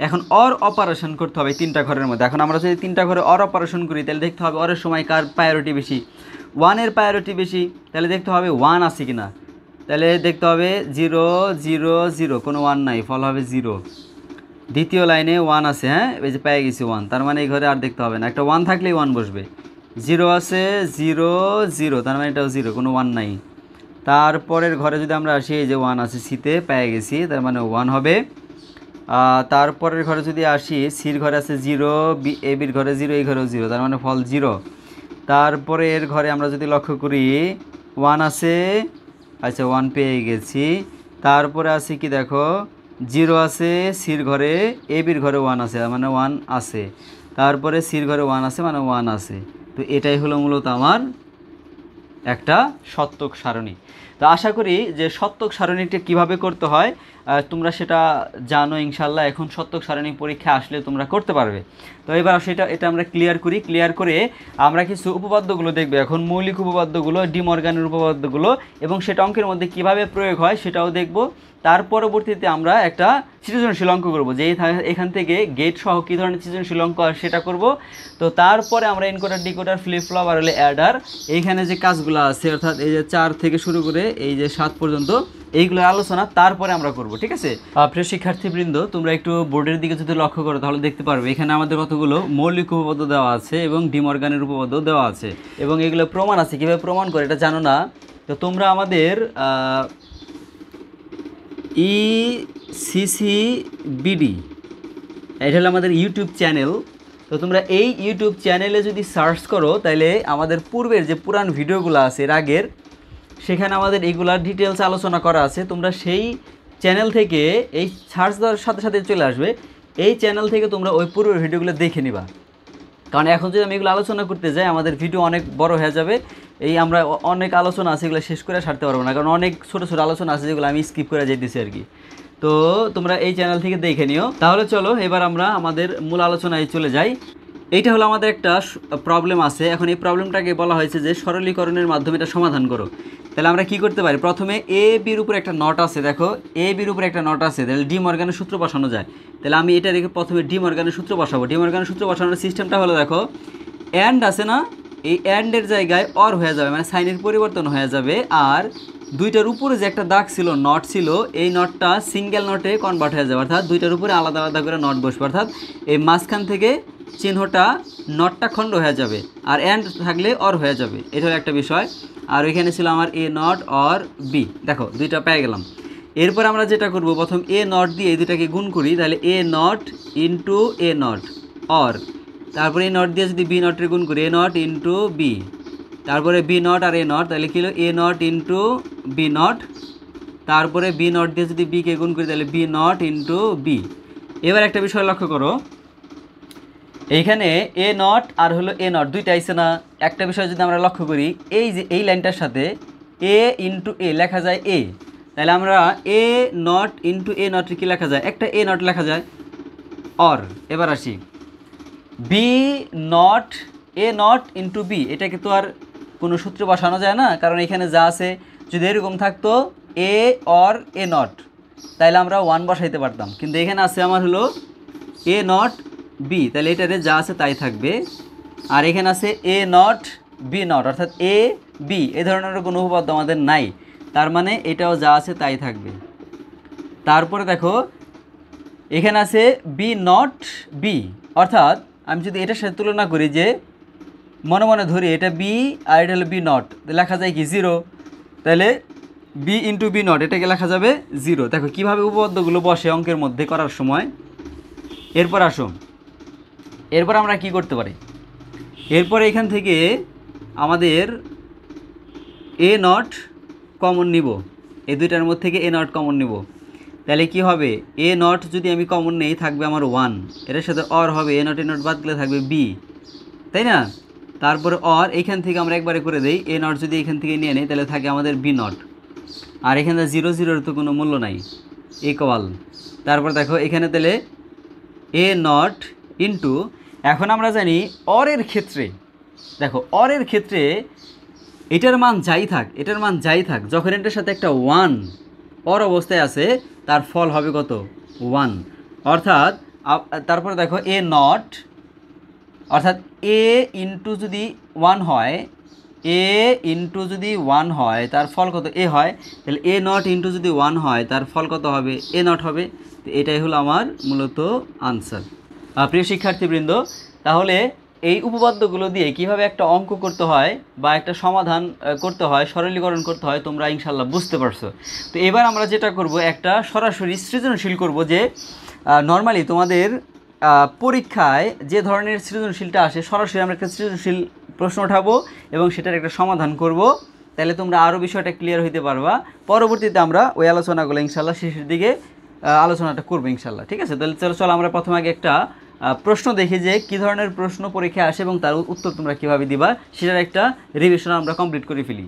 এখন অর অপারেশন করতে হবে 3টা ঘরের মধ্যে। এখন আমরা যদি 3টা ঘরে অর অপারেশন করি, তাহলে দেখতে হবে অরের সময় কার প্রায়োরিটি বেশি। 1-এর প্রায়োরিটি বেশি, তাহলে দেখতে হবে 1 আছে কিনা। তাহলে দেখতে হবে 0 0 0, কোনো 1 নাই, ফল হবে 0। দ্বিতীয় লাইনে 1 আছে, হ্যাঁ, এই যে পেয়ে গেছি 1, তার মানে এই ঘরে আর দেখতে হবে না, একটা 1 থাকলেই 1 বসবে। 0 আছে 0 0, তার মানে এটাও 0, কোনো 1 নাই। তারপরের ঘরে যদি আমরা আসি, এই যে 1 আছে সিতে, পেয়ে গেছি, তার মানে 1 হবে। তারপরের ঘরে যদি আসি, সির ঘরে আছে 0, এ বির ঘরে 0, এই ঘরেও 0, তার মানে ফল 0। তারপরে এর ঘরে আমরা যদি লক্ষ্য করি 1 আছে, আচ্ছা 1 পেয়ে গেছি। তারপরে আছে কি দেখো 0 আছে, সির ঘরে, এ বির ঘরে 1 আছে, মানে 1 আছে। তারপরে সির ঘরে 1 আছে, মানে 1 আছে। তো এটাই হলো মূলত আমার একটা সত্যক সারণী। তো আশা করি যে সত্যক সারণীটা কিভাবে করতে হয় তোমরা সেটা জানো ইনশাল্লাহ। এখন সত্যক সারণী পরীক্ষা আসলে তোমরা করতে পারবে। তো এবার এটা আমরা ক্লিয়ার করি। ক্লিয়ার করে আমরা কিছু উপপাদ্যগুলো দেখব। এখন মৌলিক উপপাদ্যগুলো, ডি মর্গানের উপপাদ্যগুলো, এবং সেটা অঙ্কের মধ্যে কিভাবে প্রয়োগ হয় সেটাও দেখব। তার পরবর্তীতে আমরা একটা সৃজনশীল অঙ্ক করবো, যে এখান থেকে গেট সহ কী ধরনের সৃজনশীল অঙ্ক আর সেটা করব। তো তারপরে আমরা এনকোডার, ডিকোডার, ফ্লিপ ফ্লপ আর হলে অ্যাডার, এইখানে যে কাজগুলো আছে, অর্থাৎ এই যে 4 থেকে শুরু করে এই যে 7 পর্যন্ত এইগুলোর আলোচনা তারপরে আমরা করব, ঠিক আছে? প্রিয় শিক্ষার্থীবৃন্দ, তোমরা একটু বোর্ডের দিকে যদি লক্ষ্য করো তাহলে দেখতে পারবে এখানে আমাদের কতগুলো মৌলিক উপপাদ্য দেওয়া আছে এবং ডি মর্গানের উপপাদ্য দেওয়া আছে এবং এগুলো প্রমাণ আছে। কীভাবে প্রমাণ করে এটা জানো না? তো তোমরা আমাদের ECCBD, এটা হলো আমাদের ইউটিউব চ্যানেল। তো তোমরা এই ইউটিউব চ্যানেলে যদি সার্চ করো তাহলে আমাদের পূর্বের যে পুরান ভিডিওগুলো আছে এর আগের, সেখানে আমাদের এইগুলার ডিটেলস আলোচনা করা আছে। তোমরা সেই চ্যানেল থেকে এই সার্চ দেওয়ার সাথে সাথে চলে আসবে, এই চ্যানেল থেকে তোমরা ওই পূর্বের ভিডিওগুলো দেখে নিবা। কারণ এখন যদি আমি এগুলো আলোচনা করতে যাই আমাদের ভিডিও অনেক বড় হয়ে যাবে। এই আমরা অনেক আলোচনা আছে এগুলো শেষ করে সারতে পারবো না, কারণ অনেক ছোটো ছোটো আলোচনা আছে যেগুলো আমি স্কিপ করে যাইতেছি আর কি। তো তোমরা এই চ্যানেল থেকে দেখে নিও। তাহলে চলো এবার আমরা আমাদের মূল আলোচনায় চলে যাই। এইটা হলো আমাদের একটা প্রবলেম আছে। এখন এই প্রবলেমটাকে বলা হয়েছে যে সরলীকরণের মাধ্যমে এটা সমাধান করো। তাহলে আমরা কি করতে পারি? প্রথমে এ বির উপরে একটা নট আছে, দেখো এ বির উপরে একটা নট আছে, তাহলে ডি মর্গানের সূত্র বসানো যায়। তাহলে আমি এটা রেখে প্রথমে ডি মর্গানের সূত্র বসাবো। ডি মর্গানের সূত্র বসানোর সিস্টেমটা হলো, দেখো অ্যান্ড আছে না, এই অ্যান্ডের জায়গায় অর হয়ে যাবে, মানে সাইনের পরিবর্তন হয়ে যাবে। আর দুইটার উপরে যে একটা দাগ ছিল, নট ছিল, এই নটটা সিঙ্গেল নটে কনভার্ট হয়ে যাবে, অর্থাৎ দুইটার উপরে আলাদা আলাদা করে নট বসবে, অর্থাৎ এই মাঝখান থেকে চিহ্নটা নটটা খণ্ড হয়ে যাবে আর অ্যান্ড থাকলে অর হয়ে যাবে। এটা হলো একটা বিষয়। আর ওইখানে ছিল আমার এ নট অর বি, দেখো দুইটা পেয়ে গেলাম। এরপর আমরা যেটা করব, প্রথম এ নট দিয়ে এই দুটাকে গুণ করি, তাহলে A not into A not or, তারপরে এ নট দিয়ে যদি বি নটের গুণ করি এ নট ইন্টু বি, তারপরে বি নট আর এ নট, তাহলে কী হলো A not into B not, তারপরে বি নট দিয়ে যদি বিকে গুণ করি তাহলে বি নট ইন্টু বি। এবার একটা বিষয় লক্ষ্য করো, এইখানে এ নট আর হলো এ নট দুইটা আইছে না। একটা বিষয় যদি আমরা লক্ষ্য করি, এই যে এই লাইনটার সাথে এ ইন্টু এ লেখা যায় এ, তাহলে আমরা এ নট ইন্টু এ নট কি লেখা যায়? একটা এ নট লেখা যায় অর। এবার আসি B not A not into B, এটাকে তো আর কোনো সূত্রে বসানো যায় না, কারণ এখানে যা আছে যদি এরকম থাকতো এ অর এ নট তাহলে আমরা ওয়ান বসাইতে পারতাম, কিন্তু এখানে আছে আমার হলো এ নট বি, তাহলে এটারে যা আছে তাই থাকবে। আর এখানে আছে এ নট বি নট, অর্থাৎ এ বি এ ধরনের কোনো উপপাদ্য আমাদের নাই, তার মানে এটাও যা আছে তাই থাকবে। তারপরে দেখো এখানে আছে বি নট বি, অর্থাৎ আমি যদি এটার সাথে তুলনা করি, যে মনে মনে ধরি এটা বি আর এটা হলো বি নট, লেখা যায় কি জিরো, তাহলে বি ইন্টু বি নট এটাকে লেখা যাবে জিরো। দেখো কীভাবে উপপাদ্যগুলো বসে অঙ্কের মধ্যে করার সময়। এরপর আসো, এরপর আমরা কি করতে পারি? এরপর এখান থেকে আমাদের এ নট কমন নিব, এই দুইটার মধ্যে থেকে এ নট কমন নিব, তাহলে কি হবে? এ নট যদি আমি কমন নেই থাকবে আমার ওয়ান, এটার সাথে অর হবে, এ নট বাদ দিলে থাকবে বি, তাই না? তারপরে অর এইখান থেকে আমরা একবারে করে দেই, এ নট যদি এখান থেকে নিয়ে নেই তাহলে থাকে আমাদের বি নট, আর এখানে জিরো জিরোর তো কোনো মূল্য নাই, ইকুয়াল। তারপর দেখো এখানে তাহলে এ নট ইন্টু, এখন আমরা জানি অরের ক্ষেত্রে, দেখো অরের ক্ষেত্রে এটার মান যাই থাক, এটার মান যাই থাক, যখন এটার সাথে একটা ওয়ান অর অবস্থায় আছে তার ফল হবে কত? ওয়ান। অর্থাৎ তারপরে দেখো এ নট, অর্থাৎ এ ইন্টু যদি ওয়ান হয়, এ ইন্টু যদি ওয়ান হয় তার ফল কত? এ হয়, তাহলে এ নট ইন্টু যদি ওয়ান হয় তার ফল কত হবে? এ নট হবে। তো এটাই হলো আমার মূলত আনসার। প্রিয় শিক্ষার্থীবৃন্দ, তাহলে এই উপপাদ্যগুলো দিয়ে কিভাবে একটা অঙ্ক করতে হয় বা একটা সমাধান করতে হয়, সরলীকরণ করতে হয়, তোমরা ইনশাল্লাহ বুঝতে পারছো। তো এবার আমরা যেটা করব, একটা সরাসরি সৃজনশীল করব, যে নর্মালি তোমাদের পরীক্ষায় যে ধরনের সৃজনশীলটা আসে সরাসরি আমরা একটা সৃজনশীল প্রশ্ন উঠাবো এবং সেটার একটা সমাধান করব, তাহলে তোমরা আরও বিষয়টা ক্লিয়ার হইতে পারবা। পরবর্তীতে আমরা ওই আলোচনাগুলো ইনশাল্লাহ শেষের দিকে আলোচনাটা করবো ইনশাল্লাহ, ঠিক আছে? তাহলে চলো আমরা প্রথমে আগে একটা প্রশ্ন দেখি যে কী ধরনের প্রশ্ন পরীক্ষায় আসে এবং তার উত্তর তোমরা কীভাবে দিবা, সেটার একটা রিভিশন আমরা কমপ্লিট করে ফেলি।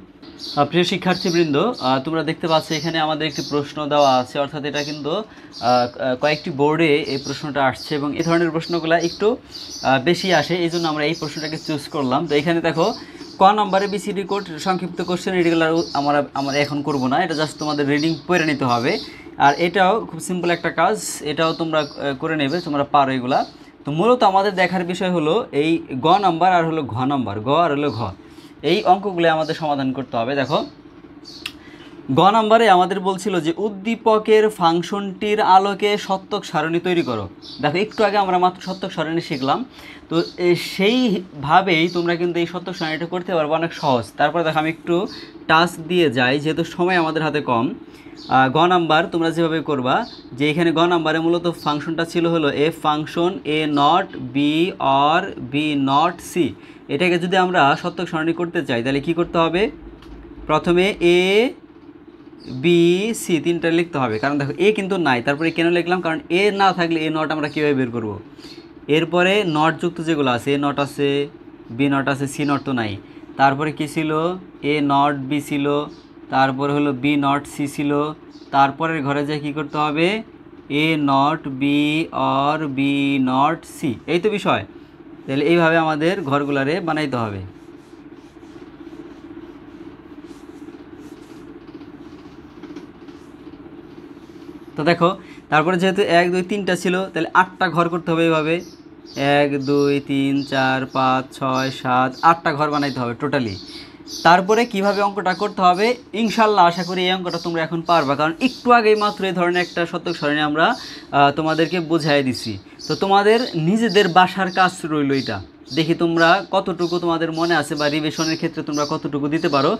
প্রিয় শিক্ষার্থীবৃন্দ, তোমরা দেখতে পাচ্ছ এখানে আমাদের একটি প্রশ্ন দেওয়া আছে, অর্থাৎ এটা কিন্তু কয়েকটি বোর্ডে এই প্রশ্নটা আসছে এবং এই ধরনের প্রশ্নগুলো একটু বেশি আসে, এই জন্য আমরা এই প্রশ্নটাকে চুজ করলাম। তো এখানে দেখো ক নম্বরে বিসিডি কোড সংক্ষিপ্ত কোশ্চেন, এগুলো আমরা এখন করব না, এটা জাস্ট তোমাদের রিডিং পড়ে নিতে হবে। আর এটাও খুব সিম্পল একটা কাজ, এটাও তোমরা করে নেবে, তোমরা পারো এগুলা। তো মূলত আমাদের দেখার বিষয় হলো এই গ নাম্বার আর হলো ঘ নাম্বার, গ আর হলো ঘ, এই অঙ্কগুলো আমাদের সমাধান করতে হবে। দেখো গ নম্বরে আমাদের বলছিল যে উদ্দীপকের ফাংশনটির আলোকে সত্যক সারণী তৈরি করো। দেখো একটু আগে আমরা মাত্র সত্যক সারণী শিখলাম, তো সেইভাবেই তোমরা কিন্তু এই সত্যক সারণীটা করতে পারবো, অনেক সহজ। তারপরে দেখো আমি একটু টাস্ক দিয়ে যাই, যেহেতু সময় আমাদের হাতে কম। গ নাম্বার তোমরা যেভাবে করবা, যে এখানে গ নাম্বারে মূলত ফাংশনটা ছিল হলো F function A not B or B not C. এটাকে যদি আমরা সত্যক সারণী করতে চাই তাহলে কি করতে হবে, প্রথমে এ বি সি তিনটা লিখতে হবে, কারণ দেখো এ কিন্তু নাই। তারপরে কেন লিখলাম, কারণ এ না থাকলে এ নট আমরা কীভাবে বের করব। এরপরে নট যুক্ত যেগুলো আছে, এ নট আছে, বি নট আছে, সি নট তো নাই। তারপরে কি ছিল, এ নট বি ছিল, তারপরে হলো বি নট সি ছিল। তারপরের ঘরে যায় কী করতে হবে, A not B or B not C. এই তো বিষয়। তাহলে এইভাবে আমাদের ঘরগুলারে বানাইতে হবে। তো দেখো তারপরে যেহেতু 1 2 3টা ছিল, তাহলে 8টা ঘর করতে হবে এইভাবে। 1 2 3 4 5 6 7 8টা ঘর বানাইতে হবে টোটালি। তারপরে কিভাবে অঙ্কটা করতে হবে ইনশাল্লাহ আশা করি এই অঙ্কটা তোমরা এখন পারবা, কারণ একটু আগেই মাত্র এই ধরনের একটা সত্যক সারণী আমরা তোমাদেরকে বুঝাই দিছি। তো তোমাদের নিজেদের বাসার কাজ রইল এটা, দেখি তোমরা কতটুকু তোমাদের মনে আছে বা রিভিশনের ক্ষেত্রে তোমরা কতটুকু দিতে পারো।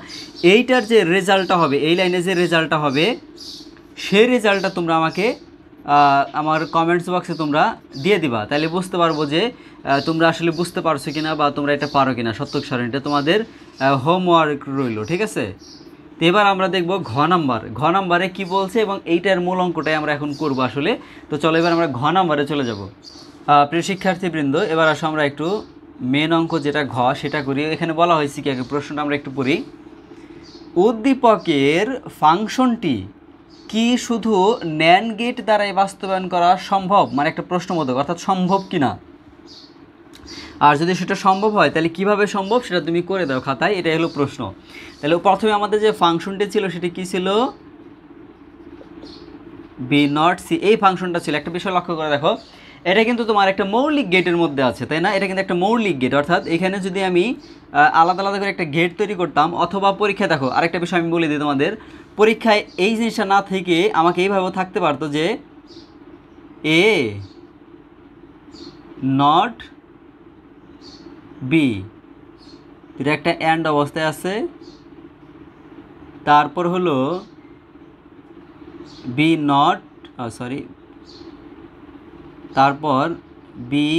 এইটার যে রেজাল্টটা হবে, এই লাইনে যে রেজাল্টটা হবে, সেই রেজাল্টটা তোমরা আমাকে আমার কমেন্টস বক্সে তোমরা দিয়ে দিবা, তাহলে বুঝতে পারবো যে তোমরা আসলে বুঝতে পারছো কিনা বা তোমরা এটা পারো কিনা। সত্যক সারণীটা তোমাদের হোমওয়ার্ক রইল, ঠিক আছে। তো এবার আমরা দেখব ঘ নাম্বার। ঘ নাম্বারে কী বলছে এবং এইটার মূল অঙ্কটাই আমরা এখন করবো আসলে। তো চলো এবার আমরা ঘ নাম্বারে চলে যাব। প্রিয় শিক্ষার্থীবৃন্দ, এবার আসো আমরা একটু মেন অঙ্ক যেটা ঘ সেটা করি। এখানে বলা হয়েছে কি, আগে প্রশ্নটা আমরা একটু পড়ি। উদ্দীপকের ফাংশনটি কি শুধু ন্যান্ড গেট দ্বারাই বাস্তবায়ন করা সম্ভব, মানে একটা প্রশ্নবোধক, অর্থাৎ সম্ভব কিনা। আর যদি সেটা সম্ভব হয় তাহলে কিভাবে সম্ভব সেটা তুমি করে দাও খাতায়, এটাই হলো প্রশ্ন। তাহলে প্রথমে আমাদের যে ফাংশনটি ছিল সেটি কি ছিল, বি নট সি, এই ফাংশনটা ছিল। একটা বিষয় লক্ষ্য করে দেখো, এটা কিন্তু তোমার একটা মৌলিক গেটের মধ্যে আছে, তাই না। এটা কিন্তু একটা মৌলিক গেট, অর্থাৎ এখানে যদি আমি আলাদা আলাদা করে একটা গেট তৈরি করতাম, অথবা পরীক্ষায় দেখো আরেকটা বিষয় আমি বলে দিই তোমাদের, পরীক্ষায় এই জিনিসটা না থেকে আমাকে এইভাবেও থাকতে পারতো যে এ নট বি, এটা একটা অ্যান্ড অবস্থায় আছে। তারপর হলো বি নট, সরি, তারপর বি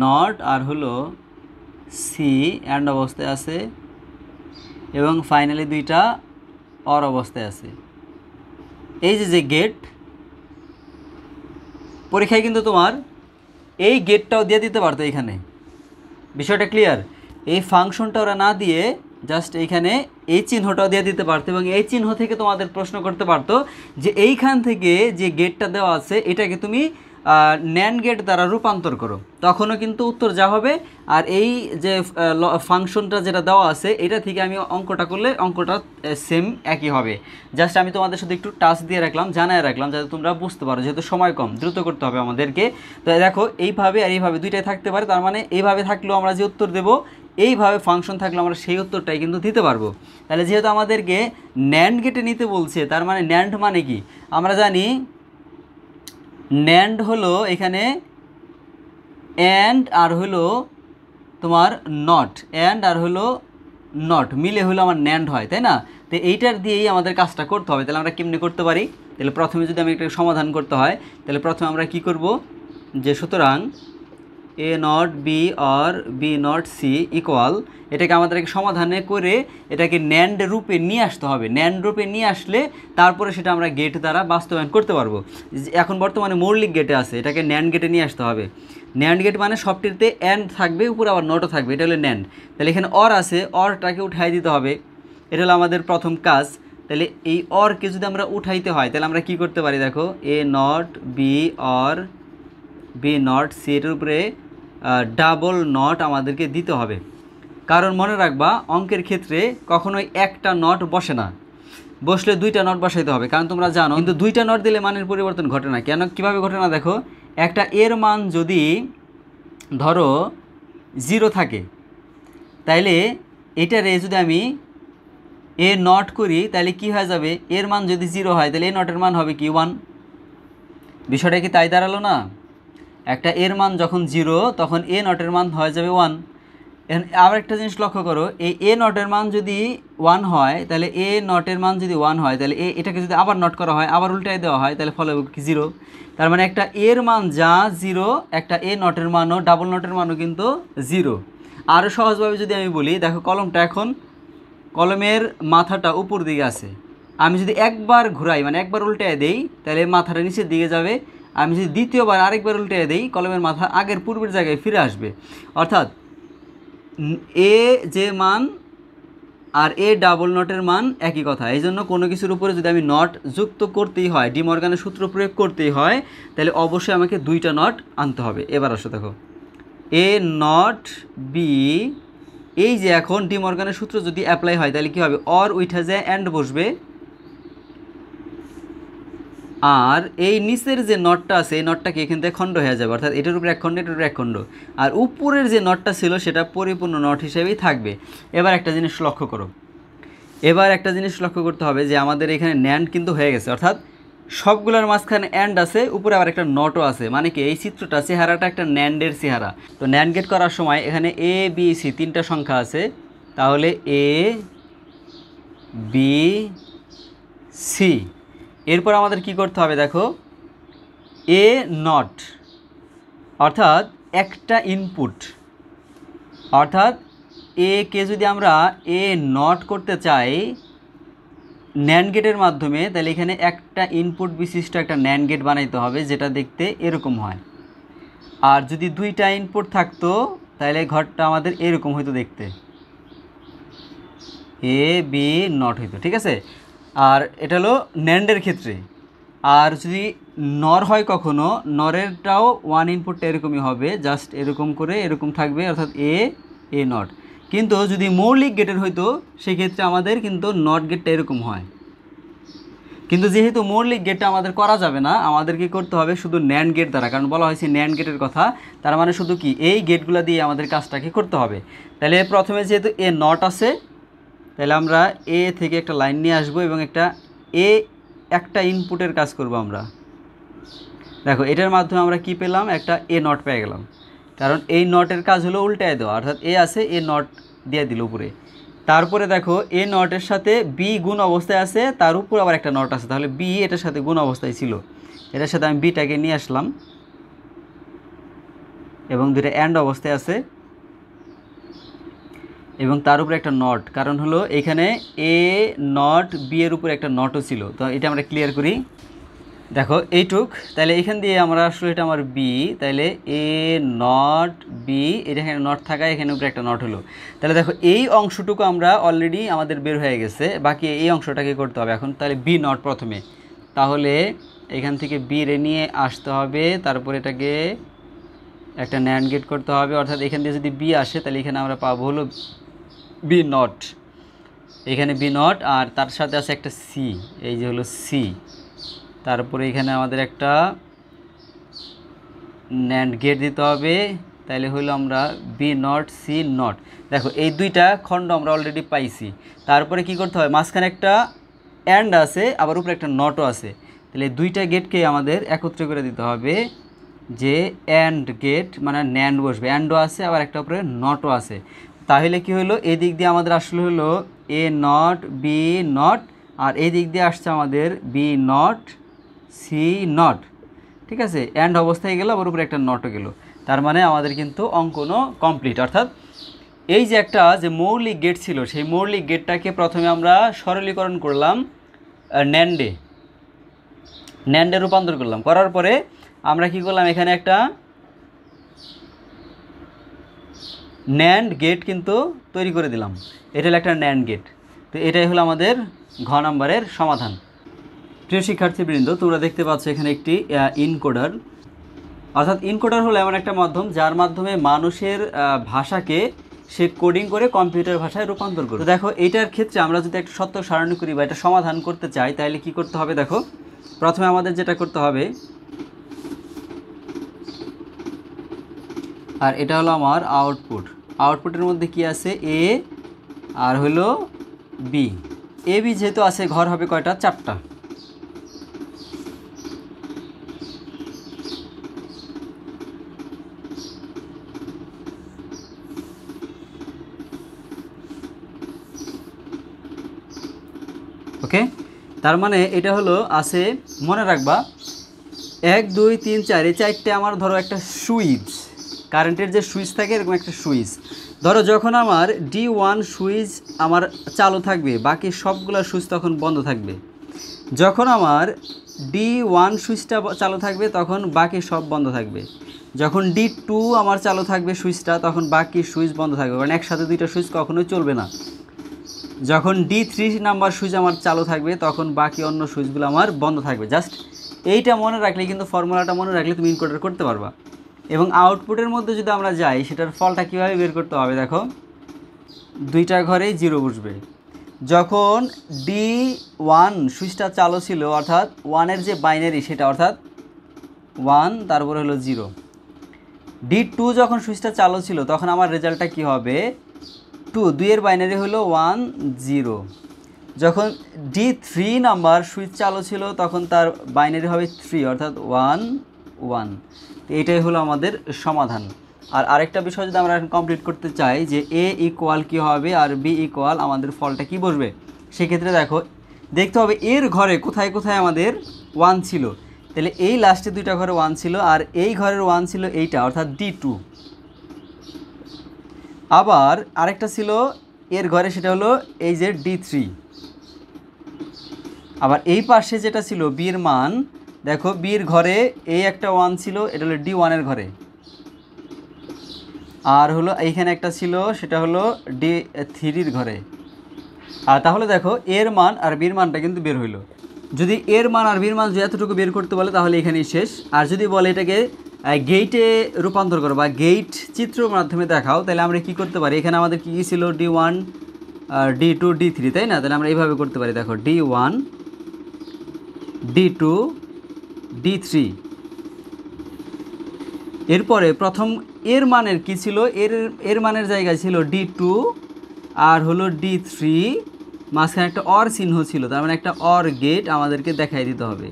নট আর হলো সি অ্যান্ড অবস্থায় আছে, এবং ফাইনালি দুইটা অর অবস্থায় আছে। এই যে গেট, পরীক্ষায় কিন্তু তোমার এই গেটটাও দিয়ে দিতে পারতো এইখানে। বিষয়টা ক্লিয়ার। এই ফাংশনটা ওরা না দিয়ে জাস্ট এইখানে এই চিহ্নটাও দিয়ে দিতে পারতো, এবং এই চিহ্ন থেকে তোমাদের প্রশ্ন করতে পারতো যে এইখান থেকে যে গেটটা দেওয়া আছে এটাকে তুমি ন্যান্ড গেট দ্বারা রূপান্তর করো, তখনও কিন্তু উত্তর যা হবে। আর এই যে ফাংশনটা যেটা দেওয়া আছে এটা থেকে আমি অঙ্কটা করলে অঙ্কটা সেম একই হবে। জাস্ট আমি তোমাদের সাথে একটু টাচ দিয়ে রাখলাম, জানায় রাখলাম, যাতে তোমরা বুঝতে পারো, যেহেতু সময় কম, দ্রুত করতে হবে আমাদেরকে। তো দেখো এইভাবে আর এইভাবে দুইটাই থাকতে পারে, তার মানে এইভাবে থাকলেও আমরা যে উত্তর দেবো, এইভাবে ফাংশন থাকলে আমরা সেই উত্তরটাই কিন্তু দিতে পারবো। তাহলে যেহেতু আমাদেরকে ন্যান্ড গেটে নিতে বলছে, তার মানে ন্যান্ড মানে কি আমরা জানি, ন্যান্ড হলো এখানে অ্যান্ড আর হলো তোমার নট, অ্যান্ড আর হলো নট মিলে হলো আমার ন্যান্ড হয়, তাই না। তো এইটার দিয়েই আমাদের কাজটা করতে হবে। তাহলে আমরা কেমনি করতে পারি, তাহলে প্রথমে যদি আমি একটা সমাধান করতে হয়, তাহলে প্রথমে আমরা কি করব, যে সুতরাং A not B or B not C equal, এটাকে আমাদেরকে সমাধানে করে এটাকে ন্যান্ড রূপে নিয়ে আসতে হবে। ন্যান্ড রূপে নিয়ে আসলে তারপরে সেটা আমরা গেট দ্বারা বাস্তবায়ন করতে পারবো। এখন বর্তমানে মৌলিক গেটে আছে, এটাকে ন্যান্ড গেটে নিয়ে আসতে হবে। ন্যান্ড গেট মানে সবটিতে অ্যান্ড থাকবে, উপরে আবার নটও থাকবে, এটা হলো ন্যান্ড। তাহলে এখানে অর আছে, অরটাকে উঠাই দিতে হবে, এটা হলো আমাদের প্রথম কাজ। তাহলে এই অরকে যদি আমরা উঠাইতে হয় তাহলে আমরা কি করতে পারি, দেখো A not B or B not C, এটার উপরে ডাবল নট আমাদেরকে দিতে হবে। কারণ মনে রাখবা অঙ্কের ক্ষেত্রে কখনোই একটা নট বসে না, বসলে দুইটা নট বসাইতে হবে। কারণ তোমরা জানো কিন্তু দুইটা নট দিলে মানের পরিবর্তন ঘটে না। কেন, কীভাবে ঘটে না দেখো, একটা এর মান যদি ধরো 0 থাকে, তাইলে এটারে যদি আমি এ নট করি তাহলে কি হয়ে যাবে, এর মান যদি 0 হয় তাহলে এ নটের মান হবে কি 1। বিষয়টা কি তাই দাঁড়ালো না? একটা এর মান যখন 0 তখন এ নটের মান হয়ে যাবে 1। আবার একটা জিনিস লক্ষ্য করো, এই এ নটের মান যদি 1 হয় তাহলে এ নটের মান যদি 1 হয় তাহলে এটাকে যদি আবার নট করা হয়, আবার উল্টায় দেওয়া হয়, তাহলে ফলে কি 0। তার মানে একটা এর মান যা 0, একটা এ নটের মানও, ডাবল নটের মানও কিন্তু 0। আরও সহজভাবে যদি আমি বলি, দেখো কলমটা এখন, কলমের মাথাটা উপর দিকে আছে, আমি যদি একবার ঘুরাই মানে একবার উল্টায় দেই তাহলে মাথাটা নিচের দিকে যাবে। আমি যদি দ্বিতীয়বার আরেকবার উল্টায় দেই কলমের মাথা আগের পূর্বের জায়গায় ফিরে আসবে। অর্থাৎ এ যে মান আর এ ডাবল নটের মান একই কথা। এই জন্য কোনো কিছুর উপরে যদি আমি নট যুক্ত করতেই হয়, ডি মর্গানের সূত্র প্রয়োগ করতেই হয়, তাহলে অবশ্যই আমাকে 2টা নট আনতে হবে। এবার আসো দেখো, এ নট বি, এই যে এখন ডি মর্গানের সূত্র যদি অ্যাপ্লাই হয় তাহলে কী হবে, অর উইঠা যায় অ্যান্ড বসবে, আর এই নিচের যে নটটা আছে এই নটটা কি এখান থেকে খণ্ড হয়ে যাবে, অর্থাৎ এটার উপরে এক খণ্ড, এটার উপরে এক খণ্ড, আর উপরের যে নটটা ছিল সেটা পরিপূর্ণ নট হিসেবেই থাকবে। এবার একটা জিনিস লক্ষ্য করো, এবার একটা জিনিস লক্ষ্য করতে হবে যে আমাদের এখানে ন্যান্ড কিন্তু হয়ে গেছে, অর্থাৎ সবগুলোর মাঝখানে অ্যান্ড আছে, উপরে আবার একটা নটও আছে, মানে কি এই চিত্রটা, চেহারাটা একটা ন্যান্ডের চেহারা। তো ন্যান্ড গেট করার সময় এখানে এ বি সি 3টা সংখ্যা আছে, তাহলে এ বি সি। এরপর আমাদের কি করতে হবে দেখো, এ নট, অর্থাৎ একটা ইনপুট, অর্থাৎ এ কে যদি আমরা এ নট করতে চাই ন্যান্ড গেটের মাধ্যমে, তাহলে এখানে একটা ইনপুট বিশিষ্ট একটা ন্যান্ড গেট বানাইতে হবে যেটা দেখতে এরকম হয়। আর যদি 2টা ইনপুট থাকতো তাহলে ঘরটা আমাদের এরকম হইতো দেখতে, এ বি নট হইতো, ঠিক আছে। আর এটা হলো ন্যান্ডের ক্ষেত্রে। আর যদি নর হয় কখনো, নরেরটাও 1 ইনপুটটা এরকমই হবে, জাস্ট এরকম করে এরকম থাকবে, অর্থাৎ এ নট। কিন্তু যদি মৌলিক গেটের হইতো সেক্ষেত্রে আমাদের কিন্তু নট গেটটা এরকম হয়। কিন্তু যেহেতু মৌলিক গেটটা আমাদের করা যাবে না, আমাদের কি করতে হবে শুধু ন্যান্ড গেট দ্বারা, কারণ বলা হয়েছে ন্যান্ড গেটের কথা, তার মানে শুধু কি এই গেটগুলো দিয়ে আমাদের কাজটাকে করতে হবে। তাহলে প্রথমে যেহেতু এ নট আছে, তাহলে আমরা এ থেকে একটা লাইন নিয়ে আসবো এবং একটা ইনপুটের কাজ করব আমরা। দেখো এটার মাধ্যমে আমরা কি পেলাম, একটা এ নট পেয়ে গেলাম, কারণ এই নটের কাজ হলো উল্টায় দেওয়া, অর্থাৎ এ আছে এ নট দিয়ে দিল উপরে। তারপরে দেখো এ নটের সাথে বি গুণ অবস্থায় আছে, তার উপর আবার একটা নট আছে, তাহলে বি এটার সাথে গুণ অবস্থায় ছিল, এটার সাথে আমি বিটাকে নিয়ে আসলাম এবং 2টা অ্যান্ড অবস্থায় আছে এবং তার উপরে একটা নট, কারণ হলো এখানে এ নট বি এর উপরে একটা নটও ছিল। তো এটা আমরা ক্লিয়ার করি, দেখো এইটুক, তাহলে এখান দিয়ে আমরা আসলে এটা আমার বি, তাহলে এ নট বি, এটা এখানে নট থাকায় এখানে উপরে একটা নট হলো। তাহলে দেখো এই অংশটুকু আমরা অলরেডি আমাদের বের হয়ে গেছে, বাকি এই অংশটাকে করতে হবে এখন। তাহলে বি নট প্রথমে, তাহলে এখান থেকে বি রে নিয়ে আসতে হবে, তারপরে এটাকে একটা ন্যান্ড গেট করতে হবে, অর্থাৎ এখান দিয়ে যদি বি আসে তাহলে এখানে আমরা পাবো হলো বি নট, এখানে বি নট, আর তার সাথে আছে একটা সি, এই যে হলো সি, তারপরে এখানে আমাদের একটা ন্যান্ড গেট দিতে হবে, তাইলে হইলো আমরা বি নট সি নট। দেখো এই 2টা খণ্ড আমরা অলরেডি পাইছি। তারপরে কি করতে হবে, মাঝখানে একটা অ্যান্ড আছে, আবার উপরে একটা নটও আছে, তাহলে 2টা গেটকে আমাদের একত্রে করে দিতে হবে, যে অ্যান্ড গেট মানে ন্যান্ড বসবে, অ্যান্ডও আছে আবার একটা উপরে নটও আছে। তাহলে কি হলো, এই দিক দিয়ে আমাদের আসলে হলো এ নট বি নট, আর এই দিক দিয়ে আসছে আমাদের বি নট সি নট, ঠিক আছে। অ্যান্ড অবস্থায় গেল, আবার উপরে একটা নটও গেল, তার মানে আমাদের কিন্তু অঙ্কনও কমপ্লিট। অর্থাৎ এই যে একটা যে মৌলিক গেট ছিল সেই মৌলিক গেটটাকে প্রথমে আমরা সরলীকরণ করলাম, ন্যান্ডে রূপান্তর করলাম, করার পরে আমরা কি করলাম, এখানে একটা ন্যান্ড গেট কিন্তু তৈরি করে দিলাম, এটা হলো একটা ন্যান্ড গেট। তো এটাই হলো আমাদের ঘ নাম্বারের সমাধান। প্রিয় শিক্ষার্থীবৃন্দ, তোমরা দেখতে পাচ্ছ এখানে একটি ইনকোডার, অর্থাৎ ইনকোডার হলো এমন একটা মাধ্যম যার মাধ্যমে মানুষের ভাষাকে সে কোডিং করে কম্পিউটার ভাষায় রূপান্তর করে। তো দেখো এইটার ক্ষেত্রে আমরা যদি একটা সত্য সারণী করি বা এটা সমাধান করতে চাই তাহলে কি করতে হবে, দেখো প্রথমে আমাদের যেটা করতে হবে, আর এটা হলো আমার আউটপুটের মধ্যে কি আছে, এ আর হলো বি, এ বি যেহেতু আছে ঘর হবে কয়টা, 4টা। ওকে, তার মানে এটা হলো আছে, মনে রাখবা 1 2 3 4 এই 4টে আমার ধরো একটা সুইচ, কারেন্টের যে সুইচ থাকে এরকম একটা সুইচ। ধরো যখন আমার D1 সুইচ আমার চালু থাকবে বাকি সবগুলো সুইচ তখন বন্ধ থাকবে। যখন আমার D1 সুইচটা চালু থাকবে তখন বাকি সব বন্ধ থাকবে। যখন D2 আমার চালু থাকবে সুইচটা তখন বাকি সুইচ বন্ধ থাকবে, কারণ একসাথে দুইটা সুইচ কখনোই চলবে না। যখন D3 নাম্বার সুইচ আমার চালু থাকবে তখন বাকি অন্য সুইচগুলো আমার বন্ধ থাকবে। জাস্ট এইটা মনে রাখলে কিন্তু, ফর্মুলাটা মনে রাখলে তুমি ইনকোডার করতে পারবা। এবং আউটপুটের মধ্যে যদি আমরা যাই সেটার ফলটা কীভাবে বের করতে হবে, দেখো দুইটা ঘরেই 0 বসবে। যখন D1 সুইচটা চালু ছিল অর্থাৎ 1-এর যে বাইনারি সেটা অর্থাৎ 1 তারপরে হলো 0। D2 যখন সুইচটা চালু ছিল তখন আমার রেজাল্টটা কী হবে, 2, 2-এর বাইনারি হলো 1 0। যখন D3 নাম্বার সুইচ চালু ছিল তখন তার বাইনারি হবে 3 অর্থাৎ 1 1। তো এটাই হলো আমাদের সমাধান। আর আরেকটা বিষয় যদি আমরা এখন কমপ্লিট করতে চাই যে A ইকুয়াল কী হবে আর B ইকুয়াল আমাদের ফলটা কি বসবে, সেক্ষেত্রে দেখো দেখতে হবে এর ঘরে কোথায় কোথায় আমাদের 1 ছিল। তাহলে এই লাস্টে দুইটা ঘরে 1 ছিল আর এই ঘরের 1 ছিল এইটা অর্থাৎ D2। আবার আরেকটা ছিল এর ঘরে, সেটা হলো এই যে D3। আবার এই পাশে যেটা ছিল বির মান, দেখো বির ঘরে এই একটা 1 ছিল, এটা হলো D1-এর ঘরে। আর হলো এইখানে একটা ছিল, সেটা হলো D3-র ঘরে। আর তাহলে দেখো এর মান আর বির মানটা কিন্তু বের হইলো। যদি এর মান আর বির মান যদি এতটুকু বের করতে বলে তাহলে এখানেই শেষ। আর যদি বলে এটাকে গেইটে রূপান্তর করো বা গেইট চিত্রের মাধ্যমে দেখাও, তাহলে আমরা কি করতে পারি, এখানে আমাদের কী কী ছিল D1 D2 D3, তাই না? তাহলে আমরা এইভাবে করতে পারি, দেখো D1 D2 D3। এরপরে প্রথম এর মানের কি ছিল, এর মানের জায়গায় ছিল D2 আর হলো D3, মাঝখানে একটা অর চিহ্ন ছিল, তার মানে একটা অর গেট আমাদেরকে দেখাই দিতে হবে।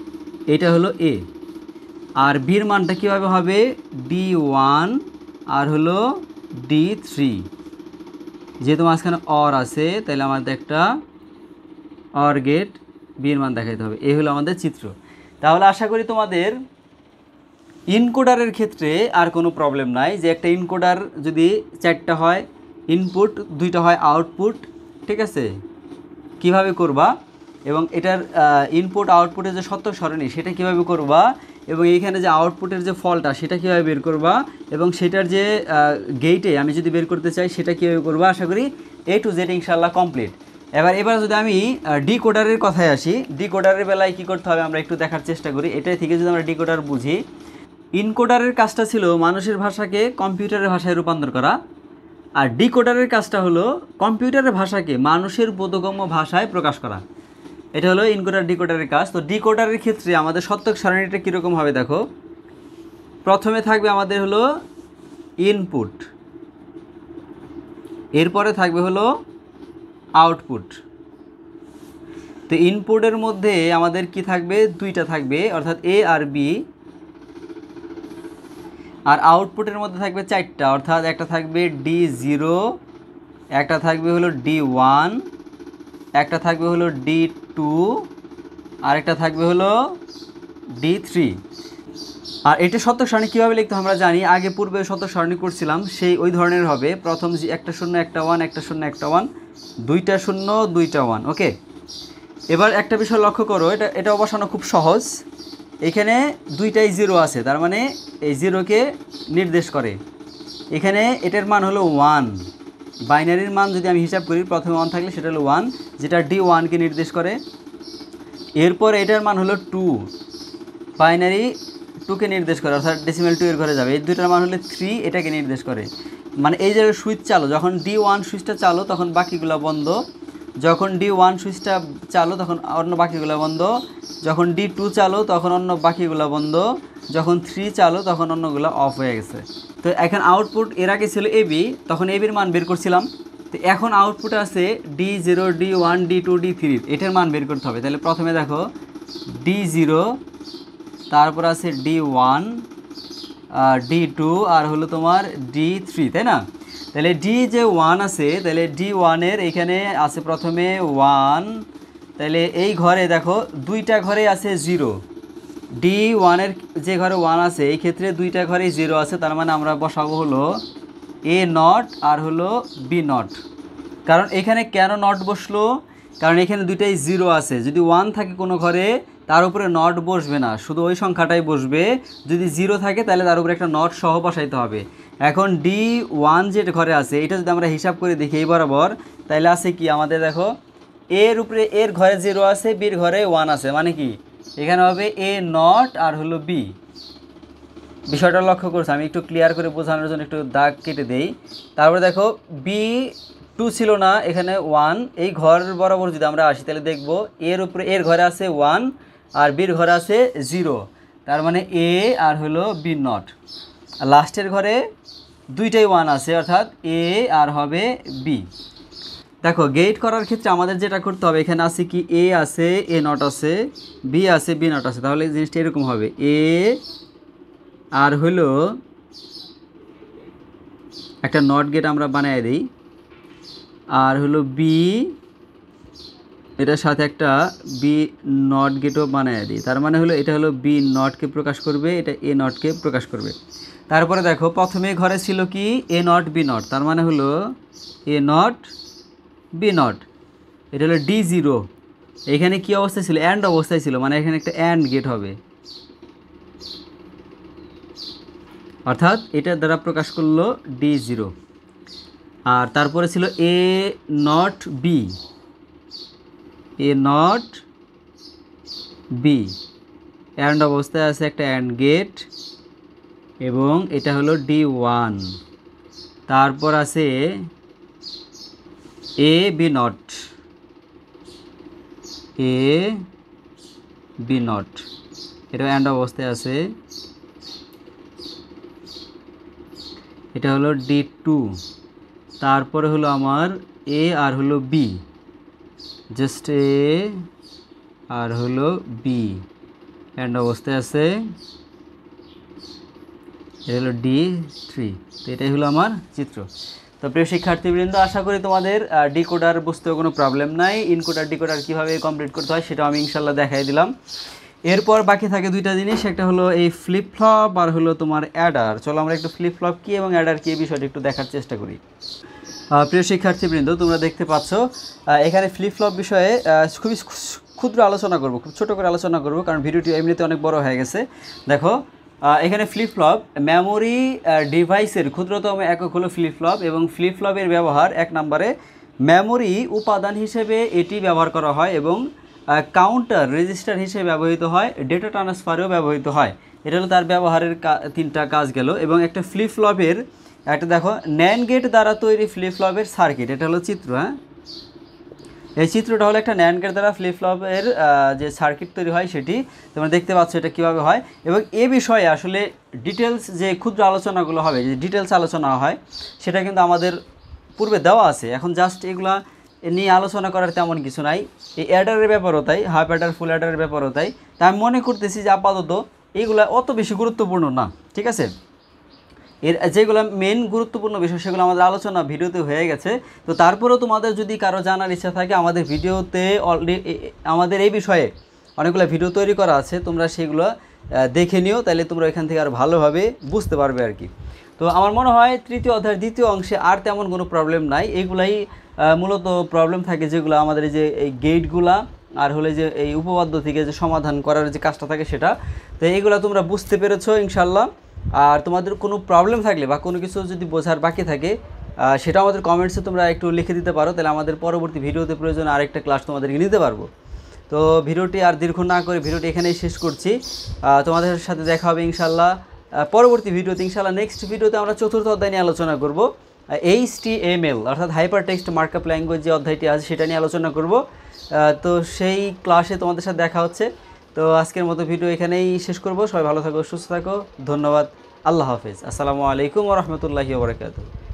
এটা হলো এ। আর বির মানটা কীভাবে হবে, D1 আর হলো D3, যেহেতু মাঝখানে অর আছে তাহলে আমাদের একটা অর গেট বির মান দেখাইতে হবে। এই হলো আমাদের চিত্র। তাহলে আশা করি তোমাদের ইনকোডারের ক্ষেত্রে আর কোনো প্রবলেম নাই, যে একটা ইনকোডার যদি 4টা হয় ইনপুট, 2টা হয় আউটপুট, ঠিক আছে, কিভাবে করবা এবং এটার ইনপুট আউটপুটের যে সত্য সারণী সেটা কিভাবে করবা এবং এইখানে যে আউটপুটের যে ফলটা সেটা কীভাবে বের করবা এবং সেটার যে গেইটে আমি যদি বের করতে চাই সেটা কীভাবে করবা, আশা করি A to Z ইনশাল্লাহ কমপ্লিট। এবার যদি আমি ডিকোডারের কথায় আসি, ডিকোডারের বেলায় কী করতে হবে আমরা একটু দেখার চেষ্টা করি। এটাই থেকে যদি আমরা ডিকোডার বুঝি, ইনকোডারের কাজটা ছিল মানুষের ভাষাকে কম্পিউটারের ভাষায় রূপান্তর করা, আর ডিকোডারের কাজটা হলো কম্পিউটারের ভাষাকে মানুষের বোধগম্য ভাষায় প্রকাশ করা। এটা হলো ইনকোডার ডিকোডারের কাজ। তো ডিকোডারের ক্ষেত্রে আমাদের সত্যক সারণীটা কীরকম হবে দেখো, প্রথমে থাকবে আমাদের হলো ইনপুট, এরপরে থাকবে হলো আউটপুট। তো ইনপুটের মধ্যে আমাদের কি থাকবে, 2টা থাকবে অর্থাৎ A আর B, আর আউটপুটের মধ্যে থাকবে 4টা অর্থাৎ একটা থাকবে D0, একটা থাকবে হলো D1, একটা থাকবে হলো D2, আর একটা থাকবে হলো D3। আর এটা সত্যক সারণী কীভাবে লিখতে আমরা জানি, আগে পূর্বে সত্যক সারণী করছিলাম সেই ওই ধরনের হবে। প্রথম একটা 0 একটা 1, একটা 0 একটা 1, 2টা 0 2টা 1। ওকে, এবার একটা বিষয় লক্ষ্য করো, এটা বসানো খুব সহজ। এখানে 2টাই 0 আছে, তার মানে এই 0কে নির্দেশ করে। এখানে এটার মান হলো 1, বাইনারির মান যদি আমি হিসাব করি প্রথমে 1 থাকলে সেটা হলো 1, যেটা D1কে নির্দেশ করে। এরপর এটার মান হলো 2, বাইনারি 2কে নির্দেশ করে অর্থাৎ ডেসিমেল 2 এর ঘরে যাবে। এই দুইটার মান হলো 3, এটাকে নির্দেশ করে। মানে এই যে সুইচ চালু, যখন D1 সুইচটা চালু তখন বাকিগুলো বন্ধ, যখন D1 সুইচটা চালু তখন অন্য বাকিগুলো বন্ধ, যখন D2 চালু তখন অন্য বাকিগুলো বন্ধ, যখন 3 চালু তখন অন্যগুলো অফ হয়ে গেছে। তো এখন আউটপুট এর আগে ছিল AB, তখন ABর মান বের করছিলাম, তো এখন আউটপুট আছে D0 D1 D2 D3, এটার মান বের করতে হবে। তাহলে প্রথমে দেখো D0, তারপর আছে D1 D2 আর হলো তোমার D3, তাই না? তাহলে D যে 1 আছে, তাহলে D1 এর এখানে আছে প্রথমে 1, তাহলে এই ঘরে দেখো দুইটা ঘরে আছে 0। D1 এর যে ঘরে 1 আছে এই ক্ষেত্রে দুইটা ঘরেই 0 আছে, তার মানে আমরা বসাবো হলো A0 আর হলো B0। কারণ এখানে কেন নট বসলো, কারণ এখানে দুইটাই 0 আছে। যদি 1 থাকে কোনো ঘরে তার উপরে নট বসবে না, শুধু ওই সংখ্যাটাই বসবে। যদি 0 থাকে তাহলে তার উপরে একটা নট সহ বসাইতে হবে। এখন D1 যে ঘরে আছে এটা যদি আমরা হিসাব করে দেখি এই বরাবর, তাহলে আছে কি আমাদের দেখো এর উপরে এর ঘরে 0 আছে, বির ঘরে 1 আছে, মানে কি এখানে হবে A0 আর হলো B। বিষয়টা লক্ষ্য করছি, আমি একটু ক্লিয়ার করে বোঝানোর জন্য একটু দাগ কেটে দেই। তারপরে দেখো B2 ছিল না, এখানে 1, এই ঘর বরাবর যদি আমরা আসি তাহলে দেখব এর উপরে এর ঘরে আছে 1 আর বির ঘরে আছে 0, তার মানে A আর হলো B0। আর লাস্টের ঘরে দুইটাই 1 আছে, অর্থাৎ A আর হবে B। দেখো গেট করার ক্ষেত্রে আমাদের যেটা করতে হবে, এখানে আছে কি A আছে A0 আছে, B আছে B0 আছে, তাহলে জিনিসটা এরকম হবে A আর হলো একটা নট গেট আমরা বানিয়ে দিই, আর হলো B, এটার সাথে একটা B0 গেটও বানিয়ে দিই। তার মানে হলো এটা হলো B0কে প্রকাশ করবে, এটা A0কে প্রকাশ করবে। তারপরে দেখো প্রথমে ঘরে ছিল কি A0 B0, তার মানে হলো A0 B0। এটা হলো D0, এখানে কি অবস্থায় ছিল, অ্যান্ড অবস্থায় ছিল, মানে এখানে একটা অ্যান্ড গেট হবে, অর্থাৎ এটার দ্বারা প্রকাশ করলো D0। আর তারপরে ছিল A0 B, A0 B, and অবস্থায় আছে একটা অ্যান্ড গেট, এবং এটা হলো D1। তারপর আছে A B0, A B0, এটা অ্যান্ড অবস্থায় আছে, এটা হলো D2। তারপরে হলো আমার A আর হলো B, জাস্ট A আর হলো B, অ্যান্ড অবস্থায় আছে, এটা হলো D3। তো এটাই হলো আমার চিত্র। তো প্রিয় শিক্ষার্থীবৃন্দ, আশা করি তোমাদের ডিকোডার বুঝতেও কোনো প্রবলেম নাই। ইনকোডার ডিকোডার কীভাবে কমপ্লিট করতে হয় সেটাও আমি ইনশাল্লাহ দেখাই দিলাম। এরপর বাকি থাকে দুইটা জিনিস, একটা হলো এই ফ্লিপ ফ্লপ আর হলো তোমার অ্যাডার। চলো আমরা একটু ফ্লিপ ফ্লপ কী এবং অ্যাডার কী এই বিষয়টা একটু দেখার চেষ্টা করি। প্রিয় শিক্ষার্থীবৃন্দ, তোমরা দেখতে পাচ্ছ এখানে ফ্লিপ ফ্লপ বিষয়ে খুবই ক্ষুদ্র আলোচনা করব, খুব ছোটো করে আলোচনা করব, কারণ ভিডিওটি এমনিতে অনেক বড় হয়ে গেছে। দেখো এখানে ফ্লিপ ফ্লপ মেমোরি ডিভাইসের ক্ষুদ্রতম একক হলো ফ্লিপ ফ্লপ, এবং ফ্লিপ ফ্লপের ব্যবহার 1 নম্বরে মেমোরি উপাদান হিসেবে এটি ব্যবহার করা হয়, এবং কাউন্টার রেজিস্টার হিসেবে ব্যবহৃত হয়, ডেটা ট্রান্সফারেও ব্যবহৃত হয়। এটা হলো তার ব্যবহারের 3টা কাজ গেল। এবং একটা ফ্লিপ ফ্লপের একটা দেখো ন্যান্ড গেট দ্বারা তৈরি ফ্লিপ ফ্লপের সার্কিট, এটা হলো চিত্র। হ্যাঁ, এই চিত্রটা হলো একটা ন্যান্ড গেট দ্বারা ফ্লিপ ফ্লপের যে সার্কিট তৈরি হয় সেটি তোমরা দেখতে পাচ্ছ এটা কীভাবে হয়। এবং এ বিষয়ে আসলে ডিটেলস যে ক্ষুদ্র আলোচনাগুলো হবে, যে ডিটেলস আলোচনা হয়, সেটা কিন্তু আমাদের পূর্বে দেওয়া আছে। এখন জাস্ট এগুলা নিয়ে আলোচনা করার তেমন কিছু নাই। এই অ্যাডারের ব্যাপারও তাই, হাফ অ্যাডার ফুল অ্যাডারের ব্যাপারও তাই। তা আমি মনে করতেছি যে আপাতত এইগুলা অত বেশি গুরুত্বপূর্ণ না, ঠিক আছে। এর যেগুলো মেন গুরুত্বপূর্ণ বিষয় সেগুলো আমাদের আলোচনা ভিডিওতে হয়ে গেছে। তো তারপরেও তোমাদের যদি কারো জানার ইচ্ছা থাকে, আমাদের ভিডিওতে অলরেডি আমাদের এই বিষয়ে অনেকগুলো ভিডিও তৈরি করা আছে, তোমরা সেগুলো দেখে নিও, তাহলে তোমরা এখান থেকে আর ভালোভাবে বুঝতে পারবে আর কি। তো আমার মনে হয় তৃতীয় অধ্যায়ের দ্বিতীয় অংশে আর তেমন কোনো প্রবলেম নাই। এইগুলাই মূলত প্রবলেম থাকে, যেগুলো আমাদের যে এই গেটগুলা আর হলে যে এই উপপাদ্য থেকে যে সমাধান করার যে কাজটা থাকে সেটা। তো এইগুলো তোমরা বুঝতে পেরেছো ইনশাল্লাহ। আর তোমাদের কোনো প্রবলেম থাকলে বা কোনো কিছু যদি বোঝার বাকি থাকে সেটা আমাদের কমেন্টসে তোমরা একটু লিখে দিতে পারো, তাহলে আমাদের পরবর্তী ভিডিওতে প্রয়োজন আরেকটা ক্লাস তোমাদেরকে নিতে পারবো। তো ভিডিওটি আর দীর্ঘ না করে ভিডিওটি এখানেই শেষ করছি। তোমাদের সাথে দেখা হবে ইনশাল্লাহ পরবর্তী ভিডিওতে। ইনশাল্লাহ নেক্সট ভিডিওতে আমরা চতুর্থ অধ্যায় নিয়ে আলোচনা করব, HTML অর্থাৎ হাইপার টেক্সট মার্কআপ ল্যাঙ্গুয়েজ যে অধ্যায়টি আছে সেটা নিয়ে আলোচনা করব। তো সেই ক্লাসে তোমাদের সাথে দেখা হচ্ছে। তো আজকের মতো ভিডিও এখানেই শেষ করব। সবাই ভালো থাকো, সুস্থ থাকো, ধন্যবাদ, আল্লাহ হাফেজ, আসসালামু আলাইকুম ওয়া রাহমাতুল্লাহি ওয়া বারাকাতুহু।